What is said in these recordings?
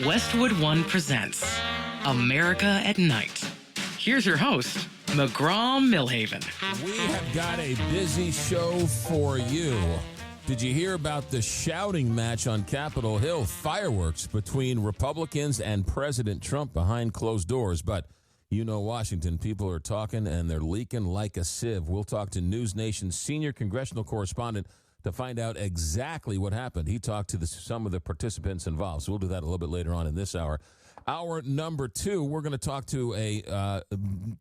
Westwood One presents America at Night. Here's your host, McGraw Milhaven. We have got a busy show for you. Did you hear about the shouting match on Capitol Hill? Fireworks between Republicans and President Trump behind closed doors. But you know Washington, people are talking and they're leaking like a sieve. We'll talk to NewsNation's senior congressional correspondent to find out exactly what happened. He talked to some of the participants involved. So we'll do that a little bit later on in this hour. Hour number two, we're going to talk to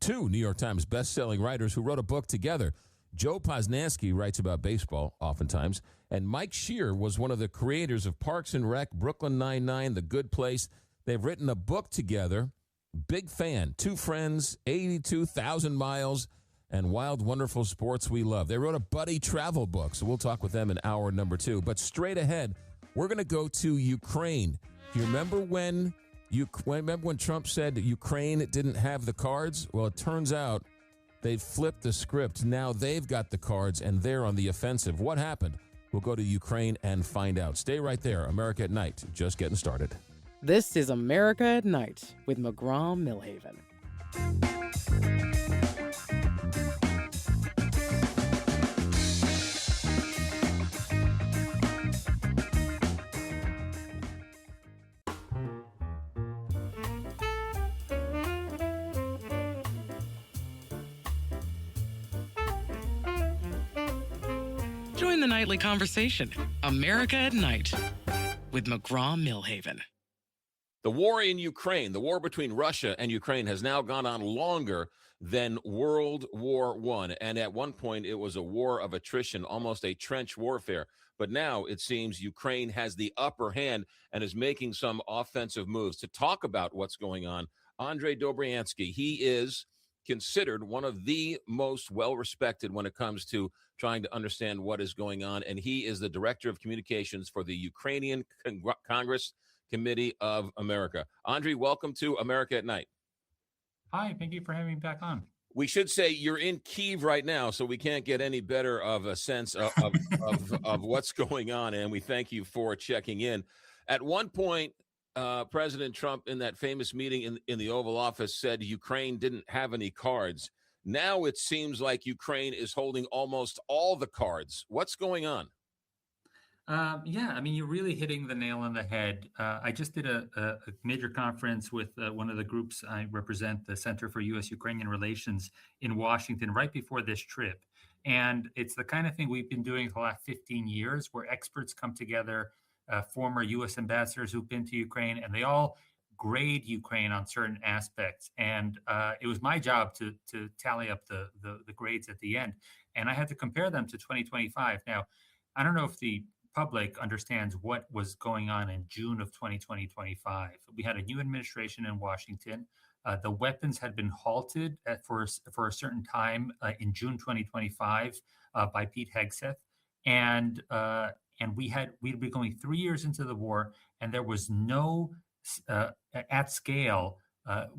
two New York Times bestselling writers who wrote a book together. Joe Posnanski writes about baseball oftentimes, and Mike Schur was one of the creators of Parks and Rec, Brooklyn Nine-Nine, The Good Place. They've written a book together. Big fan. Two friends, 82,000 miles, and wild, wonderful sports we love. They wrote a buddy travel book, so we'll talk with them in hour number two. But straight ahead, we're going to go to Ukraine. Do you remember when Trump said Ukraine didn't have the cards? Well, it turns out they flipped the script. Now they've got the cards, and they're on the offensive. What happened? We'll go to Ukraine and find out. Stay right there. America at Night, just getting started. This is America at Night with McGraw Milhaven. Join the nightly conversation, America at Night, with McGraw Milhaven. The war in Ukraine, the war between Russia and Ukraine, has now gone on longer than World War I. And at one point, it was a war of attrition, almost a trench warfare. But now it seems Ukraine has the upper hand and is making some offensive moves. To talk about what's going on, Andrij Dobriansky, he is considered one of the most well-respected when it comes to trying to understand what is going on. And he is the director of communications for the Ukrainian Congress Committee of America. Andrij, welcome to America at Night. Hi, thank you for having me back on. We should say you're in Kyiv right now, so we can't get any better of a sense of what's going on, and we thank you for checking in. At one point, President Trump, in that famous meeting in the Oval Office, said Ukraine didn't have any cards. Now it seems like Ukraine is holding almost all the cards. What's going on? You're really hitting the nail on the head. I just did a major conference with one of the groups I represent, the Center for U.S.-Ukrainian Relations in Washington, right before this trip. And it's the kind of thing we've been doing for the last 15 years, where experts come together, former U.S. ambassadors who've been to Ukraine, and they all grade Ukraine on certain aspects. And it was my job to tally up the grades at the end. And I had to compare them to 2025. Now, I don't know if the public understands what was going on in June of 2025. We had a new administration in Washington. The weapons had been halted for a certain time in June 2025 by Pete Hegseth. And we'd been going 3 years into the war, and there was no at scale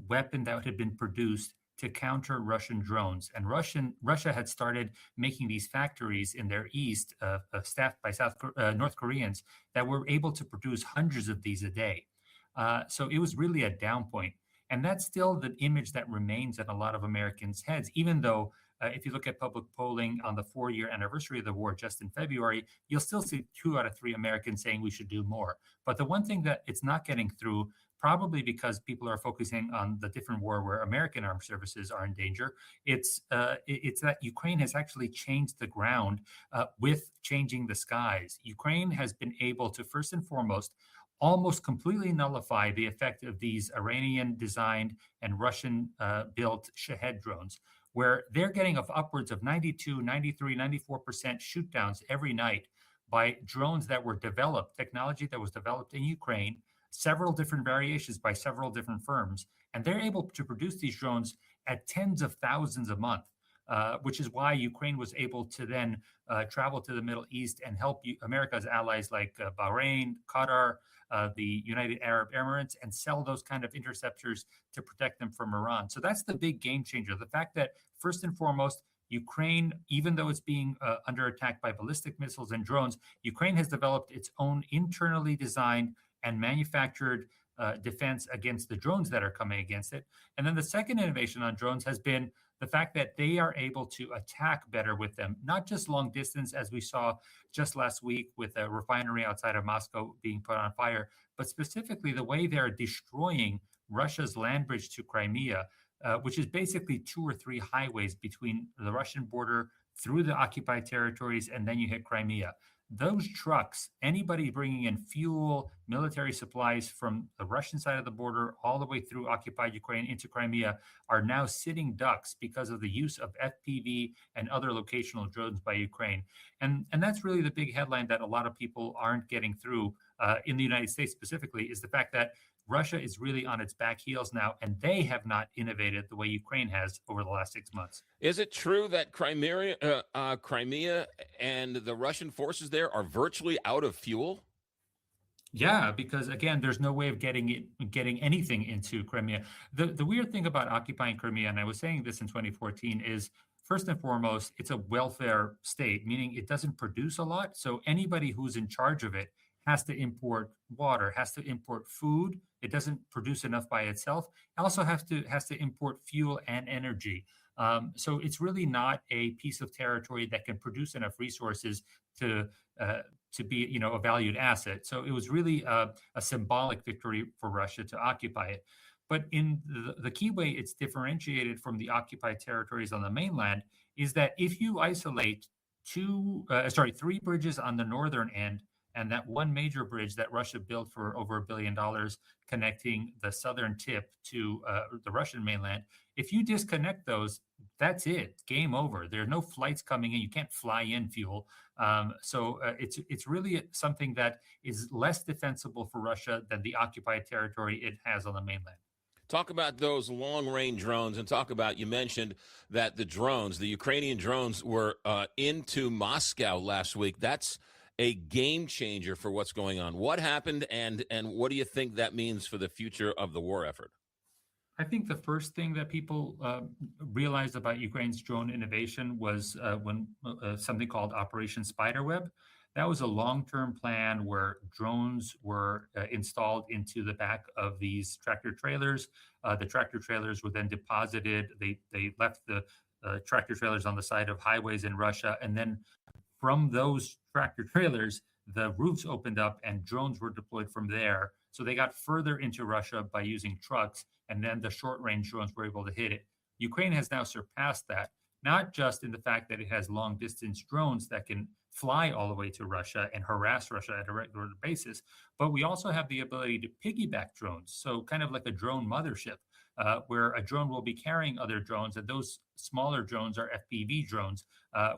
weapon that had been produced to counter Russian drones. And Russia had started making these factories in their east, staffed by North Koreans, that were able to produce hundreds of these a day. So it was really a down point. And that's still the image that remains in a lot of Americans' heads, even though if you look at public polling on the 4-year anniversary of the war just in February, you'll still see 2 out of 3 Americans saying we should do more. But the one thing that it's not getting through, probably because people are focusing on the different war where American armed services are in danger, it's that Ukraine has actually changed the ground with changing the skies. Ukraine has been able to, first and foremost, almost completely nullify the effect of these Iranian-designed and Russian-built Shahed drones, where they're getting upwards of 92, 93, 94% shoot downs every night by drones that were developed, technology that was developed in Ukraine, several different variations by several different firms. And they're able to produce these drones at tens of thousands a month, which is why Ukraine was able to then travel to the Middle East and help America's allies like Bahrain, Qatar, the United Arab Emirates, and sell those kind of interceptors to protect them from Iran. So that's the big game changer. The fact that, first and foremost, Ukraine, even though it's being under attack by ballistic missiles and drones, Ukraine has developed its own internally designed and manufactured defense against the drones that are coming against it. And then the second innovation on drones has been the fact that they are able to attack better with them, not just long distance, as we saw just last week with a refinery outside of Moscow being put on fire, but specifically the way they're destroying Russia's land bridge to Crimea, which is basically 2 or 3 highways between the Russian border through the occupied territories, and then you hit Crimea. Those trucks, anybody bringing in fuel, military supplies from the Russian side of the border all the way through occupied Ukraine into Crimea, are now sitting ducks because of the use of FPV and other locational drones by Ukraine. And that's really the big headline that a lot of people aren't getting through in the United States specifically, is the fact that Russia is really on its back heels now, and they have not innovated the way Ukraine has over the last 6 months. Is it true that Crimea and the Russian forces there are virtually out of fuel? Yeah, because again, there's no way of getting anything into Crimea. The weird thing about occupying Crimea, and I was saying this in 2014, is first and foremost, it's a welfare state, meaning it doesn't produce a lot. So anybody who's in charge of it has to import water, has to import food. It doesn't produce enough by itself. It also has to import fuel and energy. So it's really not a piece of territory that can produce enough resources to be, a valued asset. So it was really a symbolic victory for Russia to occupy it. But in the key way it's differentiated from the occupied territories on the mainland is that if you isolate 3 bridges on the northern end, and that one major bridge that Russia built for over $1 billion connecting the southern tip to the Russian mainland, if you disconnect those, that's it. Game over. There are no flights coming in. You can't fly in fuel. So it's really something that is less defensible for Russia than the occupied territory it has on the mainland. Talk about those long-range drones, and talk about, you mentioned that the Ukrainian drones were into Moscow last week. That's a game changer for what's going on. What happened, and what do you think that means for the future of the war effort? I think the first thing that people realized about Ukraine's drone innovation was when something called Operation Spiderweb. That was a long-term plan where drones were installed into the back of these tractor trailers. The tractor trailers were then deposited. They left the tractor trailers on the side of highways in Russia, and then from those tractor trailers, the roofs opened up and drones were deployed from there. So they got further into Russia by using trucks, and then the short-range drones were able to hit it. Ukraine has now surpassed that, not just in the fact that it has long-distance drones that can fly all the way to Russia and harass Russia at a regular basis, but we also have the ability to piggyback drones. So kind of like a drone mothership, where a drone will be carrying other drones, and those smaller drones are FPV drones,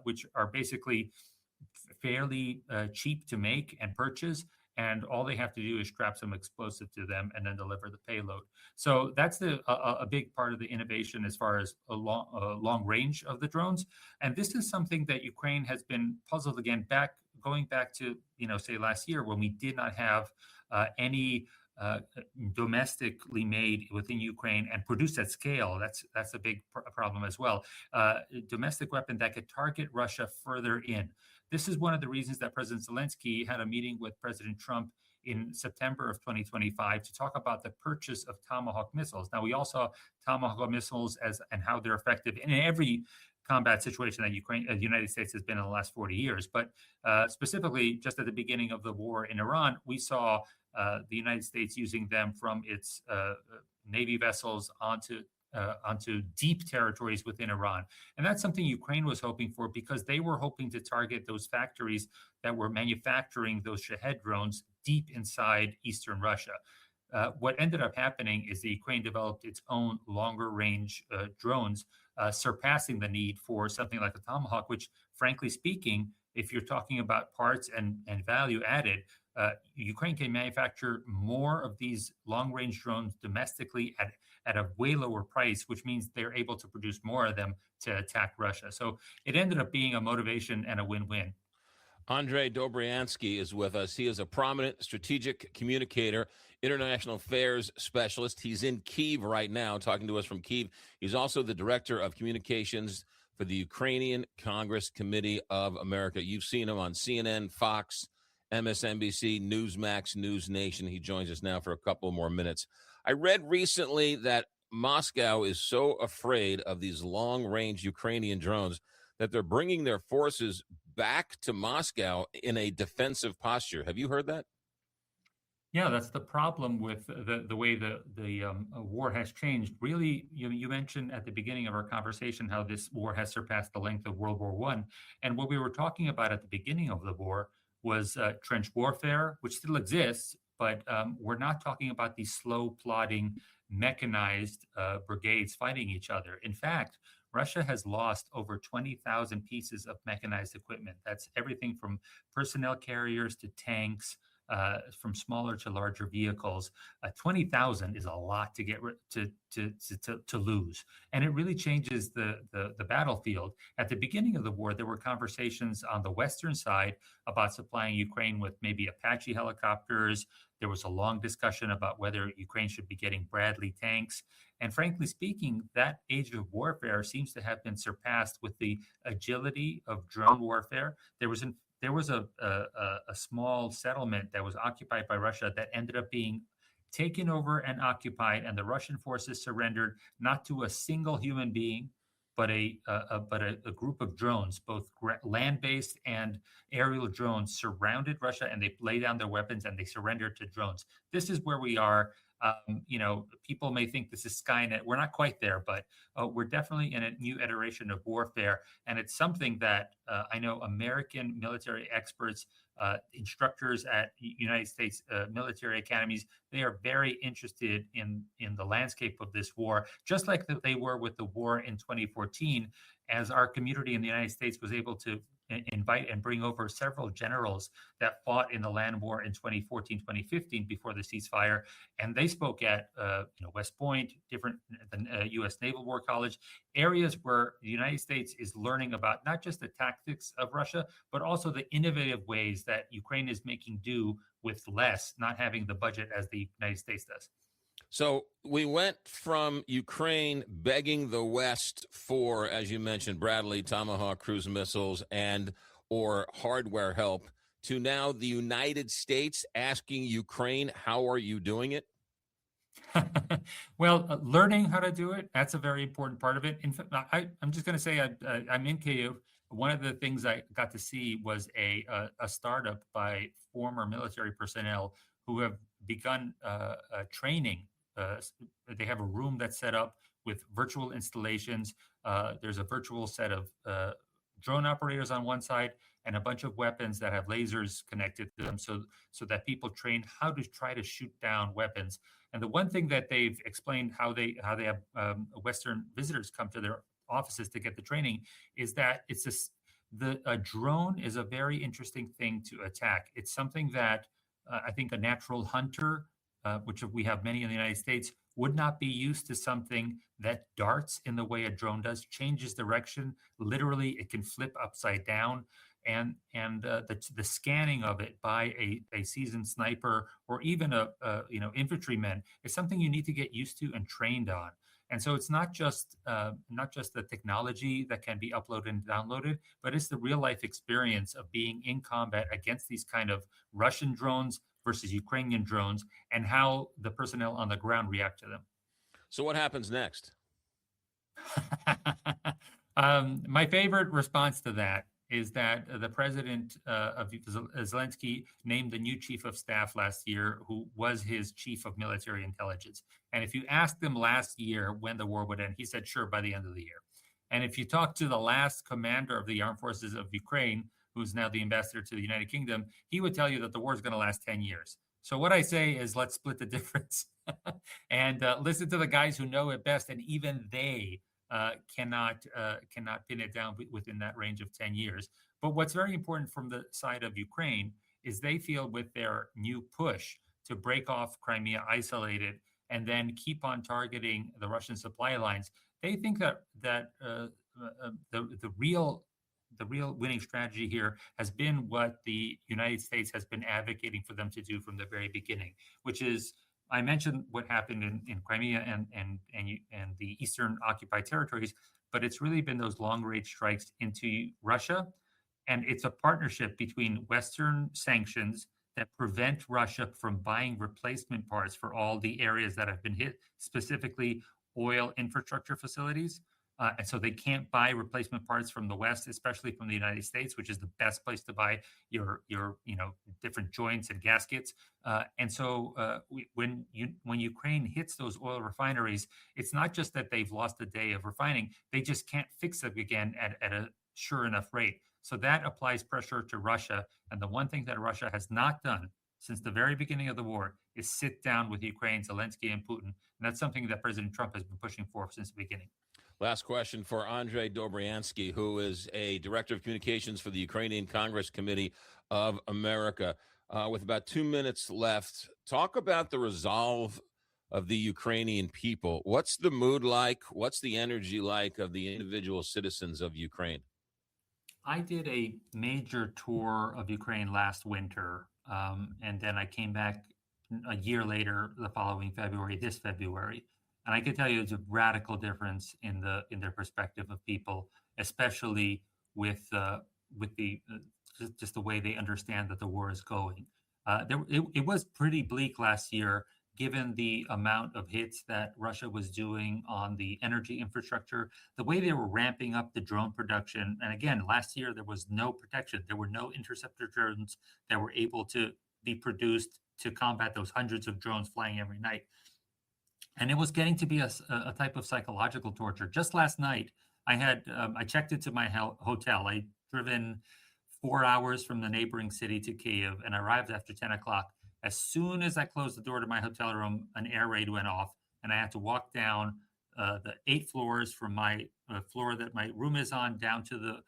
which are basically fairly cheap to make and purchase, and all they have to do is strap some explosive to them and then deliver the payload. So that's a big part of the innovation as far as a long range of the drones. And this is something that Ukraine has been puzzled again, going back to say last year, when we did not have any domestically made within Ukraine and produced at scale. That's a big problem as well. Domestic weapon that could target Russia further in. This is one of the reasons that President Zelensky had a meeting with President Trump in September of 2025 to talk about the purchase of Tomahawk missiles. Now, we all saw Tomahawk missiles and how they're effective in every combat situation that the United States has been in the last 40 years. But specifically, just at the beginning of the war in Iran, we saw the United States using them from its Navy vessels onto deep territories within Iran. And that's something Ukraine was hoping for, because they were hoping to target those factories that were manufacturing those Shahed drones deep inside eastern Russia. What ended up happening is the Ukraine developed its own longer range drones, surpassing the need for something like a Tomahawk, which, frankly speaking, if you're talking about parts and value added, Ukraine can manufacture more of these long-range drones domestically at a way lower price, which means they're able to produce more of them to attack Russia. So it ended up being a motivation and a win-win. Andrij Dobriansky is with us. He is a prominent strategic communicator, international affairs specialist. He's in Kyiv right now, talking to us from Kyiv. He's also the director of communications for the Ukrainian Congress Committee of America. You've seen him on CNN, Fox, MSNBC, Newsmax, NewsNation. He joins us now for a couple more minutes. I read recently that Moscow is so afraid of these long-range Ukrainian drones that they're bringing their forces back to Moscow in a defensive posture. Have you heard that? Yeah, that's the problem with the way the war has changed. Really, you mentioned at the beginning of our conversation how this war has surpassed the length of World War One, and what we were talking about at the beginning of the war was trench warfare, which still exists, but we're not talking about these slow, plodding, mechanized brigades fighting each other. In fact, Russia has lost over 20,000 pieces of mechanized equipment. That's everything from personnel carriers to tanks, from smaller to larger vehicles. 20,000 is a lot to get to lose, and it really changes the battlefield. At the beginning of the war, there were conversations on the western side about supplying Ukraine with maybe Apache helicopters. There was a long discussion about whether Ukraine should be getting Bradley tanks. And frankly speaking, that age of warfare seems to have been surpassed with the agility of drone warfare. There was a small settlement that was occupied by Russia that ended up being taken over and occupied, and the Russian forces surrendered not to a single human being, but a group of drones, both land-based and aerial drones, surrounded Russia, and they laid down their weapons and they surrendered to drones. This is where we are. People may think this is Skynet. We're not quite there, but we're definitely in a new iteration of warfare. And it's something that I know American military experts, instructors at United States military academies, they are very interested in the landscape of this war, just like they were with the war in 2014, as our community in the United States was able to invite and bring over several generals that fought in the land war in 2014, 2015 before the ceasefire. And they spoke at West Point, different than U.S. Naval War College, areas where the United States is learning about not just the tactics of Russia, but also the innovative ways that Ukraine is making do with less, not having the budget as the United States does. So we went from Ukraine begging the West for, as you mentioned, Bradley, Tomahawk cruise missiles or hardware help, to now the United States asking Ukraine, how are you doing it? Well, learning how to do it, that's a very important part of it. In fact, I'm just going to say I'm in Kyiv. One of the things I got to see was a startup by former military personnel who have begun training. They have a room that's set up with virtual installations. There's a virtual set of drone operators on one side and a bunch of weapons that have lasers connected to them, so that people train how to try to shoot down weapons. And the one thing that they've explained how they have Western visitors come to their offices to get the training is that a drone is a very interesting thing to attack. It's something that I think a natural hunter, which we have many in the United States, would not be used to something that darts in the way a drone does, changes direction. Literally, it can flip upside down. And the scanning of it by a seasoned sniper or even a infantryman is something you need to get used to and trained on. And so it's not just the technology that can be uploaded and downloaded, but it's the real life experience of being in combat against these kind of Russian drones versus Ukrainian drones, and how the personnel on the ground react to them. So what happens next? My favorite response to that is that the president of Zelensky named the new chief of staff last year, who was his chief of military intelligence. And if you asked him last year when the war would end, he said, sure, by the end of the year. And if you talk to the last commander of the armed forces of Ukraine, who's now the ambassador to the United Kingdom, he would tell you that the war is going to last 10 years. So what I say is, let's split the difference and listen to the guys who know it best. And even they cannot pin it down within that range of 10 years. But what's very important from the side of Ukraine is they feel with their new push to break off Crimea, isolate it, and then keep on targeting the Russian supply lines, they think that the real winning strategy here has been what the United States has been advocating for them to do from the very beginning, which is, I mentioned what happened in Crimea and the eastern occupied territories, but it's really been those long range strikes into Russia, And it's a partnership between Western sanctions that prevent Russia from buying replacement parts for all the areas that have been hit, specifically oil infrastructure facilities. And so they can't buy replacement parts from the West, especially from the United States, which is the best place to buy your different joints and gaskets. When Ukraine hits those oil refineries, it's not just that they've lost a day of refining; they just can't fix them again at a sure enough rate. So that applies pressure to Russia. And the one thing that Russia has not done since the very beginning of the war is sit down with Ukraine, Zelensky, and Putin. And that's something that President Trump has been pushing for since the beginning. Last question for Andrij Dobriansky, who is a director of communications for the Ukrainian Congress Committee of America. With about 2 minutes left, talk about the resolve of the Ukrainian people. What's the mood like? What's the energy like of the individual citizens of Ukraine? I did a major tour of Ukraine last winter, and then I came back a year later, the following February, this February, and I can tell you it's a radical difference in their perspective of people, especially with just the way they understand that the war is going. It was pretty bleak last year, given the amount of hits that Russia was doing on the energy infrastructure, the way they were ramping up the drone production. And again, last year there was no protection. There were no interceptor drones that were able to be produced to combat those hundreds of drones flying every night. And it was getting to be a type of psychological torture. Just last night, I checked into my hotel. I driven 4 hours from the neighboring city to Kiev and arrived after 10 o'clock. As soon as I closed the door to my hotel room, an air raid went off, and I had to walk down the 8 floors from my floor that my room is on down to the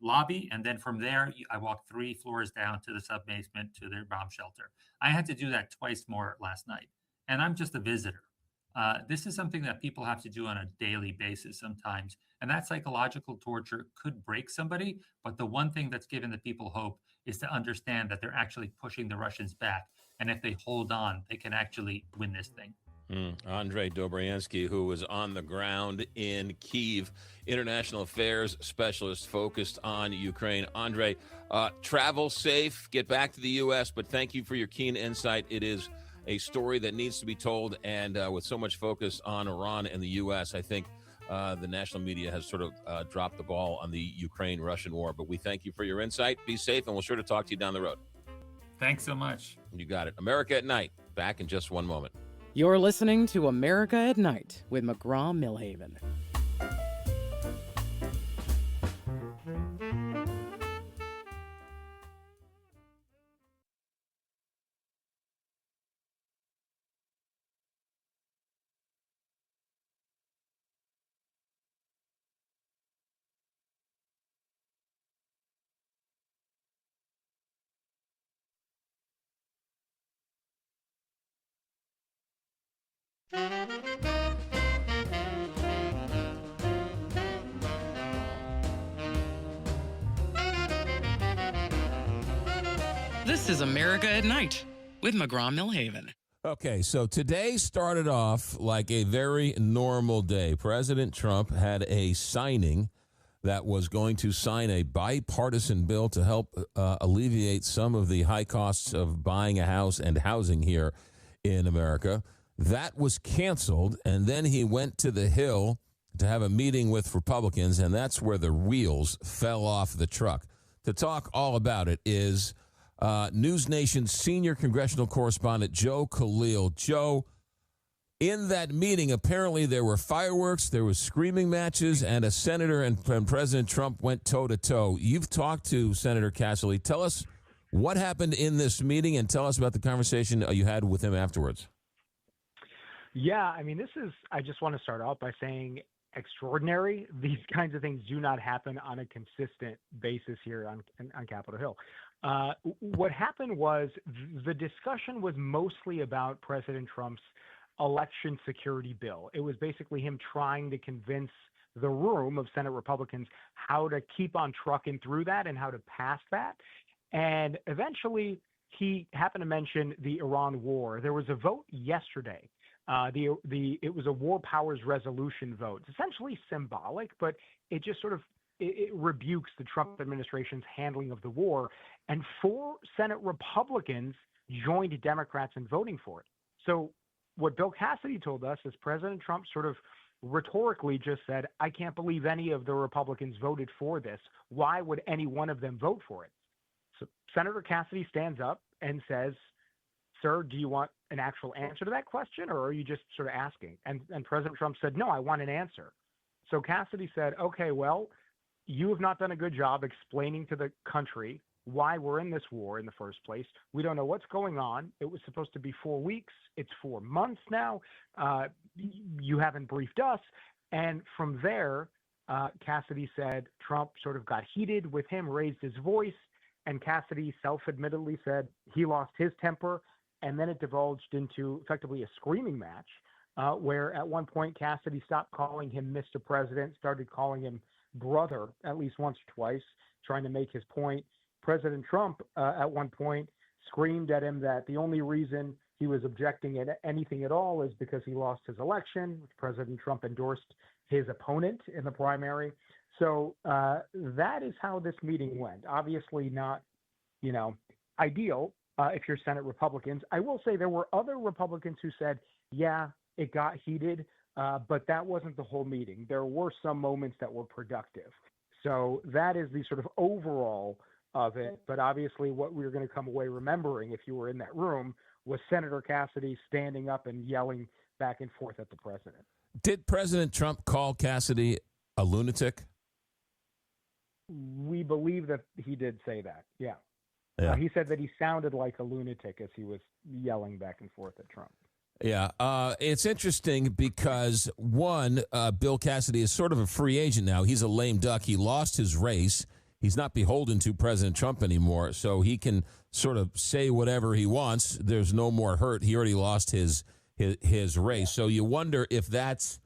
lobby. And then from there, I walked 3 floors down to the sub-basement to their bomb shelter. I had to do that twice more last night. And I'm just a visitor. This is something that people have to do on a daily basis sometimes. And that psychological torture could break somebody. But the one thing that's given the people hope is to understand that they're actually pushing the Russians back. And if they hold on, they can actually win this thing. Andrij Dobriansky, who was on the ground in Kyiv, international affairs specialist focused on Ukraine. Andrij, travel safe, get back to the U.S., but thank you for your keen insight. It is a story that needs to be told, and with so much focus on Iran and the U.S., I think the national media has sort of dropped the ball on the Ukraine-Russian war. But we thank you for your insight. Be safe, and we'll sure to talk to you down the road. Thanks so much. You got it. America at Night. Back in just one moment. You're listening to America at Night with McGraw Milhaven. This is America at Night with McGraw Milhaven. Okay, so today started off like a very normal day. President Trump had a signing that was going to sign a bipartisan bill to help alleviate some of the high costs of buying a house and housing here in America. That was canceled, and then he went to the Hill to have a meeting with Republicans, and that's where the wheels fell off the truck. To talk all about it is NewsNation senior congressional correspondent Joe Khalil. Joe, in that meeting, apparently there were fireworks, there was screaming matches, and a senator and President Trump went toe-to-toe. You've talked to Senator Cassidy. Tell us what happened in this meeting, and tell us about the conversation you had with him afterwards. Yeah, I mean, I just want to start out by saying extraordinary. These kinds of things do not happen on a consistent basis here on Capitol Hill. What happened was the discussion was mostly about President Trump's election security bill. It was basically him trying to convince the room of Senate Republicans how to keep on trucking through that and how to pass that. And eventually he happened to mention the Iran war. There was a vote yesterday. It was a war powers resolution vote. It's essentially symbolic, but it just sort of it rebukes the Trump administration's handling of the war, and 4 Senate Republicans joined Democrats in voting for it. So what Bill Cassidy told us is President Trump sort of rhetorically just said, I can't believe any of the Republicans voted for this. Why would any one of them vote for it? So Senator Cassidy stands up and says, sir, do you want an actual answer to that question, or are you just sort of asking? And President Trump said, no, I want an answer. So Cassidy said, okay, well, you have not done a good job explaining to the country why we're in this war in the first place. We don't know what's going on. It was supposed to be 4 weeks. It's 4 months now. You haven't briefed us. And from there, Cassidy said Trump sort of got heated with him, raised his voice, and Cassidy self-admittedly said he lost his temper. And then it divulged into effectively a screaming match, where at one point Cassidy stopped calling him Mr. President, started calling him brother at least once or twice, trying to make his point. President Trump at one point screamed at him that the only reason he was objecting at anything at all is because he lost his election, which President Trump endorsed his opponent in the primary. So that is how this meeting went. Obviously not, ideal if you're Senate Republicans. I will say there were other Republicans who said, yeah, it got heated, but that wasn't the whole meeting. There were some moments that were productive. So that is the sort of overall of it. But obviously what we were going to come away remembering, if you were in that room, was Senator Cassidy standing up and yelling back and forth at the president. Did President Trump call Cassidy a lunatic? We believe that he did say that, yeah. He said that he sounded like a lunatic as he was yelling back and forth at Trump. Yeah, it's interesting because, one, Bill Cassidy is sort of a free agent now. He's a lame duck. He lost his race. He's not beholden to President Trump anymore, so he can sort of say whatever he wants. There's no more hurt. He already lost his race. So you wonder if that's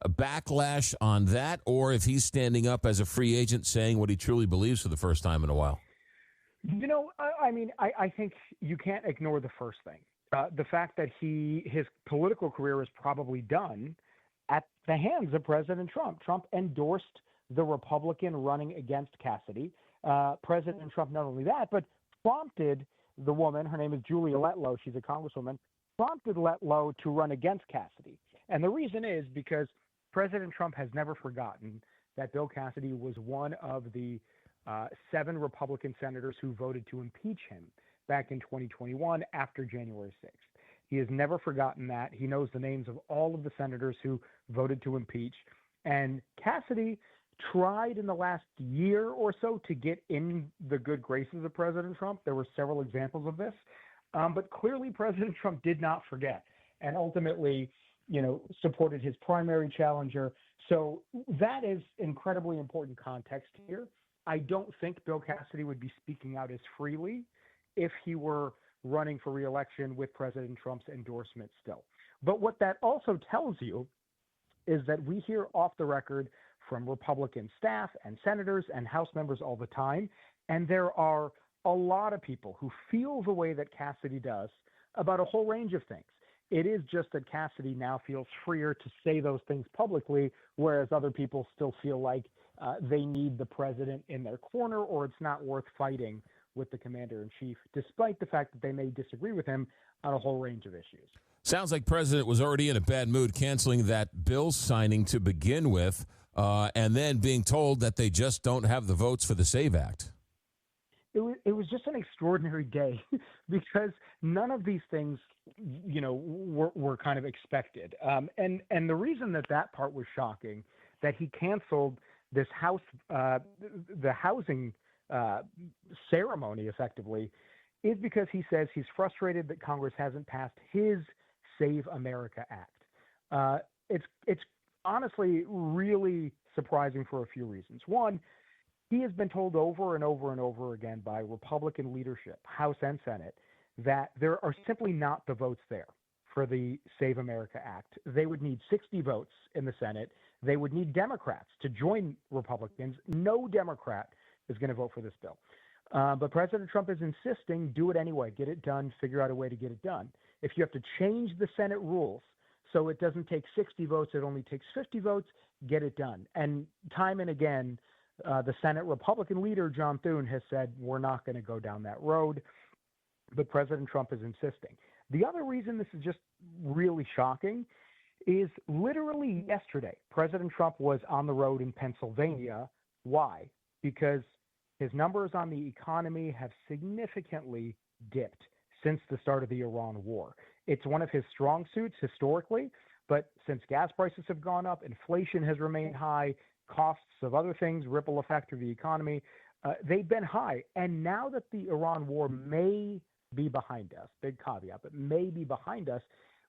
a backlash on that, or if he's standing up as a free agent saying what he truly believes for the first time in a while. I think you can't ignore the first thing. The fact that his political career is probably done at the hands of President Trump. Trump endorsed the Republican running against Cassidy. President Trump, not only that, but prompted the woman, her name is Julia Letlow, she's a congresswoman, prompted Letlow to run against Cassidy. And the reason is because President Trump has never forgotten that Bill Cassidy was one of the 7 Republican senators who voted to impeach him back in 2021 after January 6th. He has never forgotten that. He knows the names of all of the senators who voted to impeach. And Cassidy tried in the last year or so to get in the good graces of President Trump. There were several examples of this. But clearly President Trump did not forget and ultimately, supported his primary challenger. So that is incredibly important context here. I don't think Bill Cassidy would be speaking out as freely if he were running for re-election with President Trump's endorsement still. But what that also tells you is that we hear off the record from Republican staff and senators and House members all the time, and there are a lot of people who feel the way that Cassidy does about a whole range of things. It is just that Cassidy now feels freer to say those things publicly, whereas other people still feel like they need the president in their corner, or it's not worth fighting with the commander-in-chief, despite the fact that they may disagree with him on a whole range of issues. Sounds like President was already in a bad mood, canceling that bill signing to begin with, and then being told that they just don't have the votes for the SAVE Act. It was just an extraordinary day because none of these things, were kind of expected. And the reason that part was shocking, that he canceled this the housing ceremony effectively, is because he says he's frustrated that Congress hasn't passed his Save America Act. It's honestly really surprising for a few reasons. One, he has been told over and over and over again by Republican leadership, House and Senate, that there are simply not the votes there for the Save America Act. They would need 60 votes in the Senate. They would need Democrats to join Republicans. No Democrat is going to vote for this bill. But President Trump is insisting, do it anyway, get it done, figure out a way to get it done. If you have to change the Senate rules so it doesn't take 60 votes, it only takes 50 votes, get it done. And time and again, The Senate Republican leader, John Thune, has said, we're not going to go down that road. But President Trump is insisting. The other reason this is just really shocking is literally yesterday, President Trump was on the road in Pennsylvania. Why? Because his numbers on the economy have significantly dipped since the start of the Iran war. It's one of his strong suits historically, but since gas prices have gone up, inflation has remained high, costs of other things, ripple effect of the economy, they've been high. And now that the Iran war may be behind us, big caveat, but may be behind us,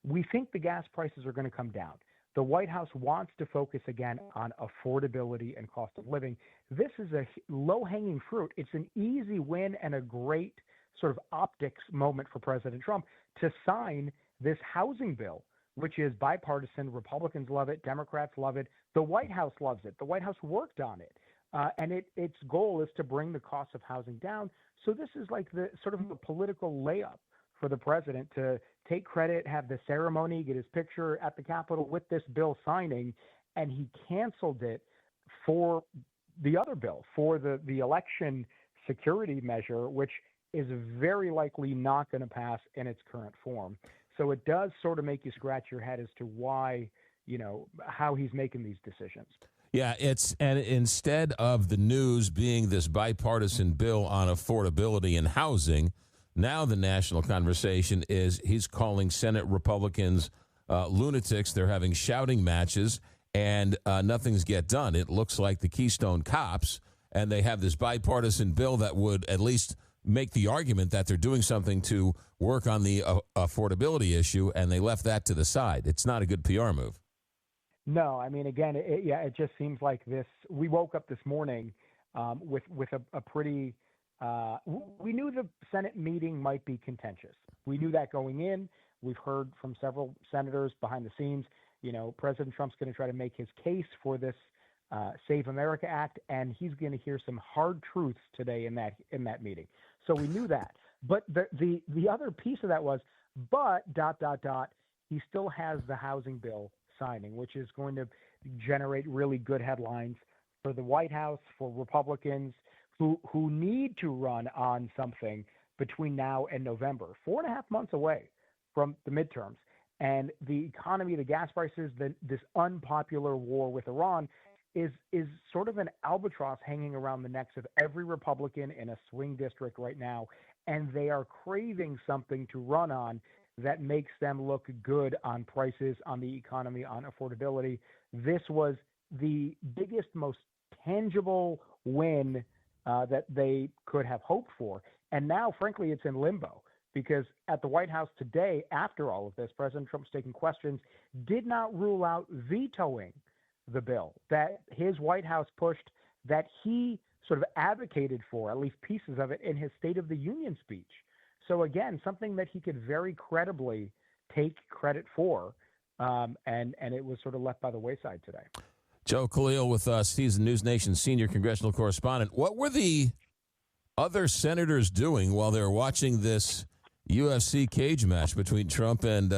we think the gas prices are going to come down. The White House wants to focus again on affordability and cost of living. This is a low-hanging fruit. It's an easy win and a great sort of optics moment for President Trump to sign this housing bill, which is bipartisan. Republicans love it. Democrats love it. The White House loves it. The White House worked on it. And its goal is to bring the cost of housing down. So this is like the sort of a political layup for the president to take credit, have the ceremony, get his picture at the Capitol with this bill signing, and he canceled it for the other bill, for the election security measure, which is very likely not going to pass in its current form. So it does sort of make you scratch your head as to why, how he's making these decisions. Yeah, and instead of the news being this bipartisan bill on affordability and housing, now the national conversation is he's calling Senate Republicans lunatics. They're having shouting matches, and nothing's get done. It looks like the Keystone Cops, and they have this bipartisan bill that would at least make the argument that they're doing something to work on the affordability issue, and they left that to the side. It's not a good PR move. No, I mean, again, it just seems like this. We woke up this morning with a pretty. We knew the Senate meeting might be contentious. We knew that going in. We've heard from several senators behind the scenes. President Trump's going to try to make his case for this Save America Act, and he's going to hear some hard truths today in that meeting. So we knew that. But the other piece of that was, but ... he still has the housing bill signing, which is going to generate really good headlines for the White House, for Republicans who need to run on something between now and November, 4.5 months away from the midterms. And the economy, the gas prices, this unpopular war with Iran is sort of an albatross hanging around the necks of every Republican in a swing district right now. And they are craving something to run on that makes them look good on prices, on the economy, on affordability. This was the biggest, most tangible win that they could have hoped for. And now, frankly, it's in limbo because at the White House today, after all of this, President Trump's taking questions, did not rule out vetoing the bill that his White House pushed, that he sort of advocated for, at least pieces of it, in his State of the Union speech. So again, something that he could very credibly take credit for, and it was sort of left by the wayside today. Joe Khalil with us. He's the NewsNation senior congressional correspondent. What were the other senators doing while they were watching this UFC cage match between Trump and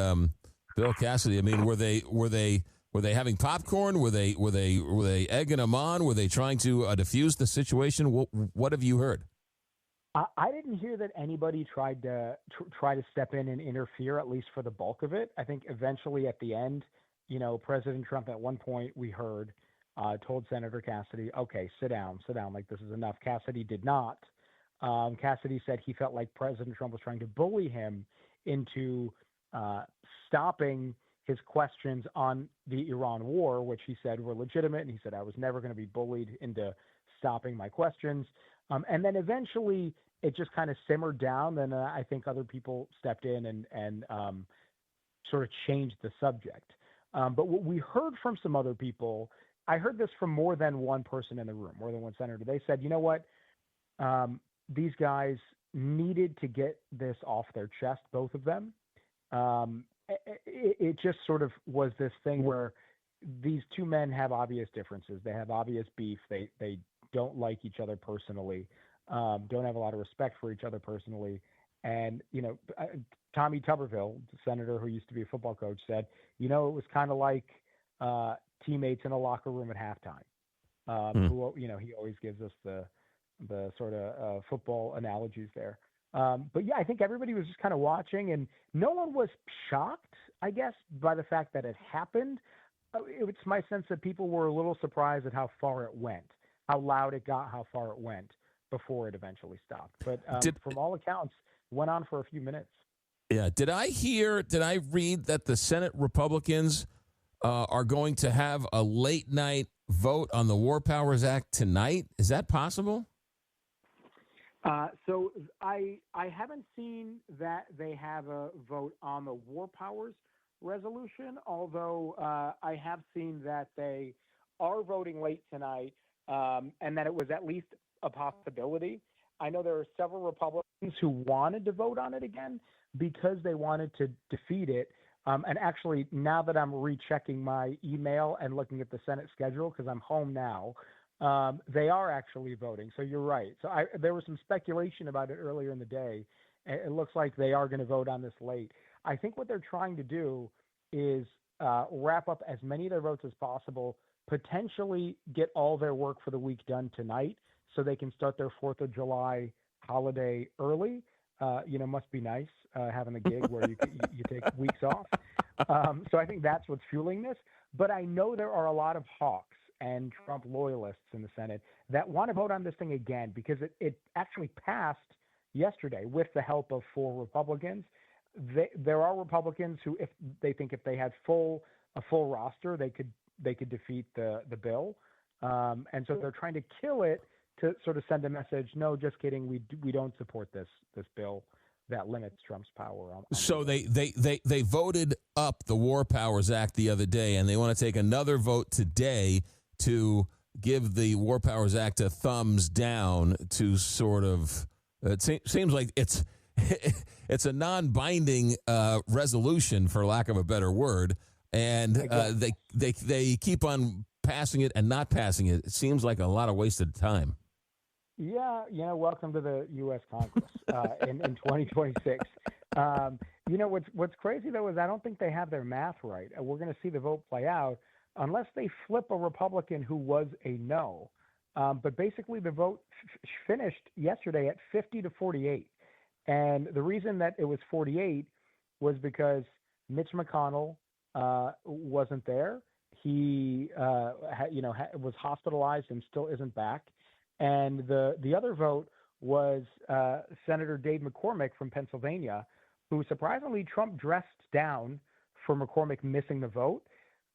Bill Cassidy? I mean, were they having popcorn? Were they egging them on? Were they trying to diffuse the situation? What have you heard? I didn't hear that anybody tried to step in and interfere, at least for the bulk of it. I think eventually at the end, President Trump at one point we heard told Senator Cassidy, okay, sit down, like this is enough. Cassidy did not. Cassidy said he felt like President Trump was trying to bully him into stopping his questions on the Iran war, which he said were legitimate. And he said, I was never going to be bullied into stopping my questions. And then eventually it just kind of simmered down. Then I think other people stepped in and sort of changed the subject. But what we heard from some other people, I heard this from more than one person in the room, more than one senator. They said, you know what? These guys needed to get this off their chest, both of them. It just sort of was this thing where these two men have obvious differences. They have obvious beef. They don't like each other personally, don't have a lot of respect for each other personally. And, Tommy Tuberville, the senator who used to be a football coach, said, it was kind of like teammates in a locker room at halftime. who, he always gives us the sort of football analogies there. But yeah, I think everybody was just kind of watching, and no one was shocked, I guess, by the fact that it happened. It's my sense that people were a little surprised at how far it went, how loud it got, how far it went before it eventually stopped. But from all accounts, went on for a few minutes. Yeah. Did I read that the Senate Republicans are going to have a late night vote on the War Powers Act tonight? Is that possible? So I haven't seen that they have a vote on the War Powers resolution, although I have seen that they are voting late tonight, and that it was at least a possibility. I know there are several Republicans who wanted to vote on it again because they wanted to defeat it. And actually, now that I'm rechecking my email and looking at the Senate schedule, because I'm home now, they are actually voting. So you're right. So there was some speculation about it earlier in the day. It looks like they are going to vote on this late. I think what they're trying to do is wrap up as many of their votes as possible, potentially get all their work for the week done tonight so they can start their 4th of July holiday early. Must be nice having a gig where you take weeks off. So I think that's what's fueling this. But I know there are a lot of hawks and Trump loyalists in the Senate that want to vote on this thing again because it actually passed yesterday with the help of 4 Republicans. There are Republicans who, if they had a full roster, they could defeat the bill, and so they're trying to kill it to sort of send a message. No, just kidding. We don't support this bill that limits Trump's power. So they voted up the War Powers Act the other day, and they want to take another vote today to give the War Powers Act a thumbs down to sort of. It seems like it's a non-binding resolution, for lack of a better word, and exactly. They keep on passing it and not passing it. It seems like a lot of wasted time. Yeah, welcome to the U.S. Congress in 2026. What's crazy, though, is I don't think they have their math right. We're going to see the vote play out unless they flip a Republican who was a no. But basically, the vote finished yesterday at 50-48. And the reason that it was 48 was because Mitch McConnell wasn't there. He was hospitalized and still isn't back. And the other vote was Senator Dave McCormick from Pennsylvania, who surprisingly Trump dressed down for McCormick missing the vote.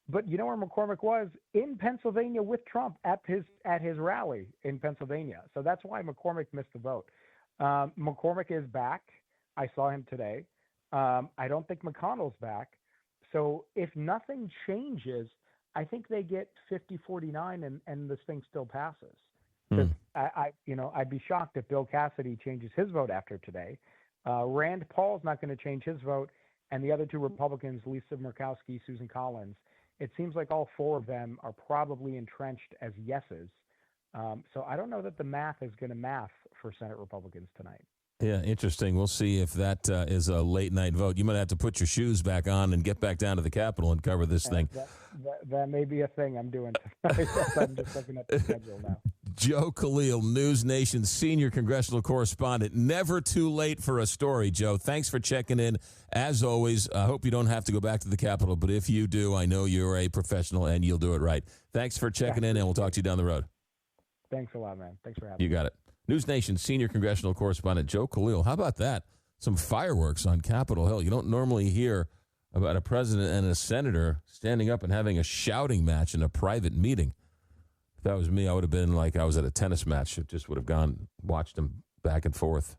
But you know where McCormick was? In Pennsylvania with Trump at his rally in Pennsylvania. So that's why McCormick missed the vote. McCormick is back. I saw him today. I don't think McConnell's back. So if nothing changes, I think they get 50-49 and this thing still passes. Because I'd be shocked if Bill Cassidy changes his vote after today. Rand Paul's not going to change his vote, and the other 2 Republicans, Lisa Murkowski, Susan Collins, it seems like all 4 of them are probably entrenched as yeses. So I don't know that the math is going to math for Senate Republicans tonight. Yeah, interesting. We'll see if that is a late night vote. You might have to put your shoes back on and get back down to the Capitol and cover this thing. That may be a thing I'm doing tonight. I'm just looking at the schedule now. Joe Khalil, NewsNation senior congressional correspondent. Never too late for a story, Joe. Thanks for checking in. As always, I hope you don't have to go back to the Capitol, but if you do, I know you're a professional and you'll do it right. Thanks for checking in, and we'll talk to you down the road. Thanks a lot, man. Thanks for having me. You got it. NewsNation senior congressional correspondent Joe Khalil. How about that? Some fireworks on Capitol Hill. You don't normally hear about a president and a senator standing up and having a shouting match in a private meeting. If that was me, I would have been like I was at a tennis match. It just would have gone, watched them back and forth,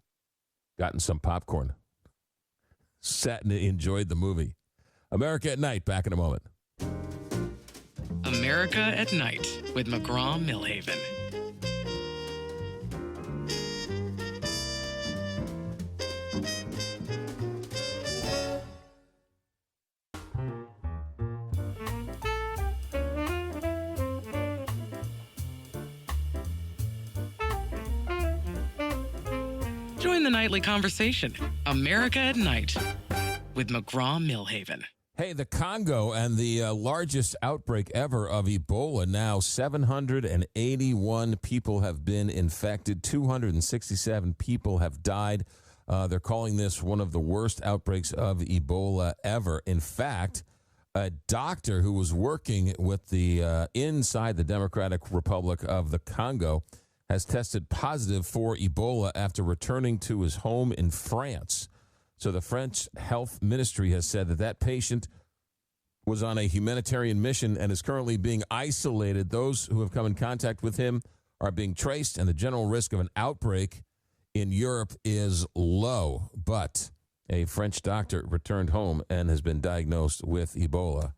gotten some popcorn, sat and enjoyed the movie. America at Night, back in a moment. America at Night with McGraw Milhaven. Join the nightly conversation, America at Night, with McGraw Milhaven. Hey, the Congo and the largest outbreak ever of Ebola. Now, 781 people have been infected. 267 people have died. They're calling this one of the worst outbreaks of Ebola ever. In fact, a doctor who was working with the inside the Democratic Republic of the Congo has tested positive for Ebola after returning to his home in France. So the French health ministry has said that patient was on a humanitarian mission and is currently being isolated. Those who have come in contact with him are being traced, and the general risk of an outbreak in Europe is low. But a French doctor returned home and has been diagnosed with Ebola.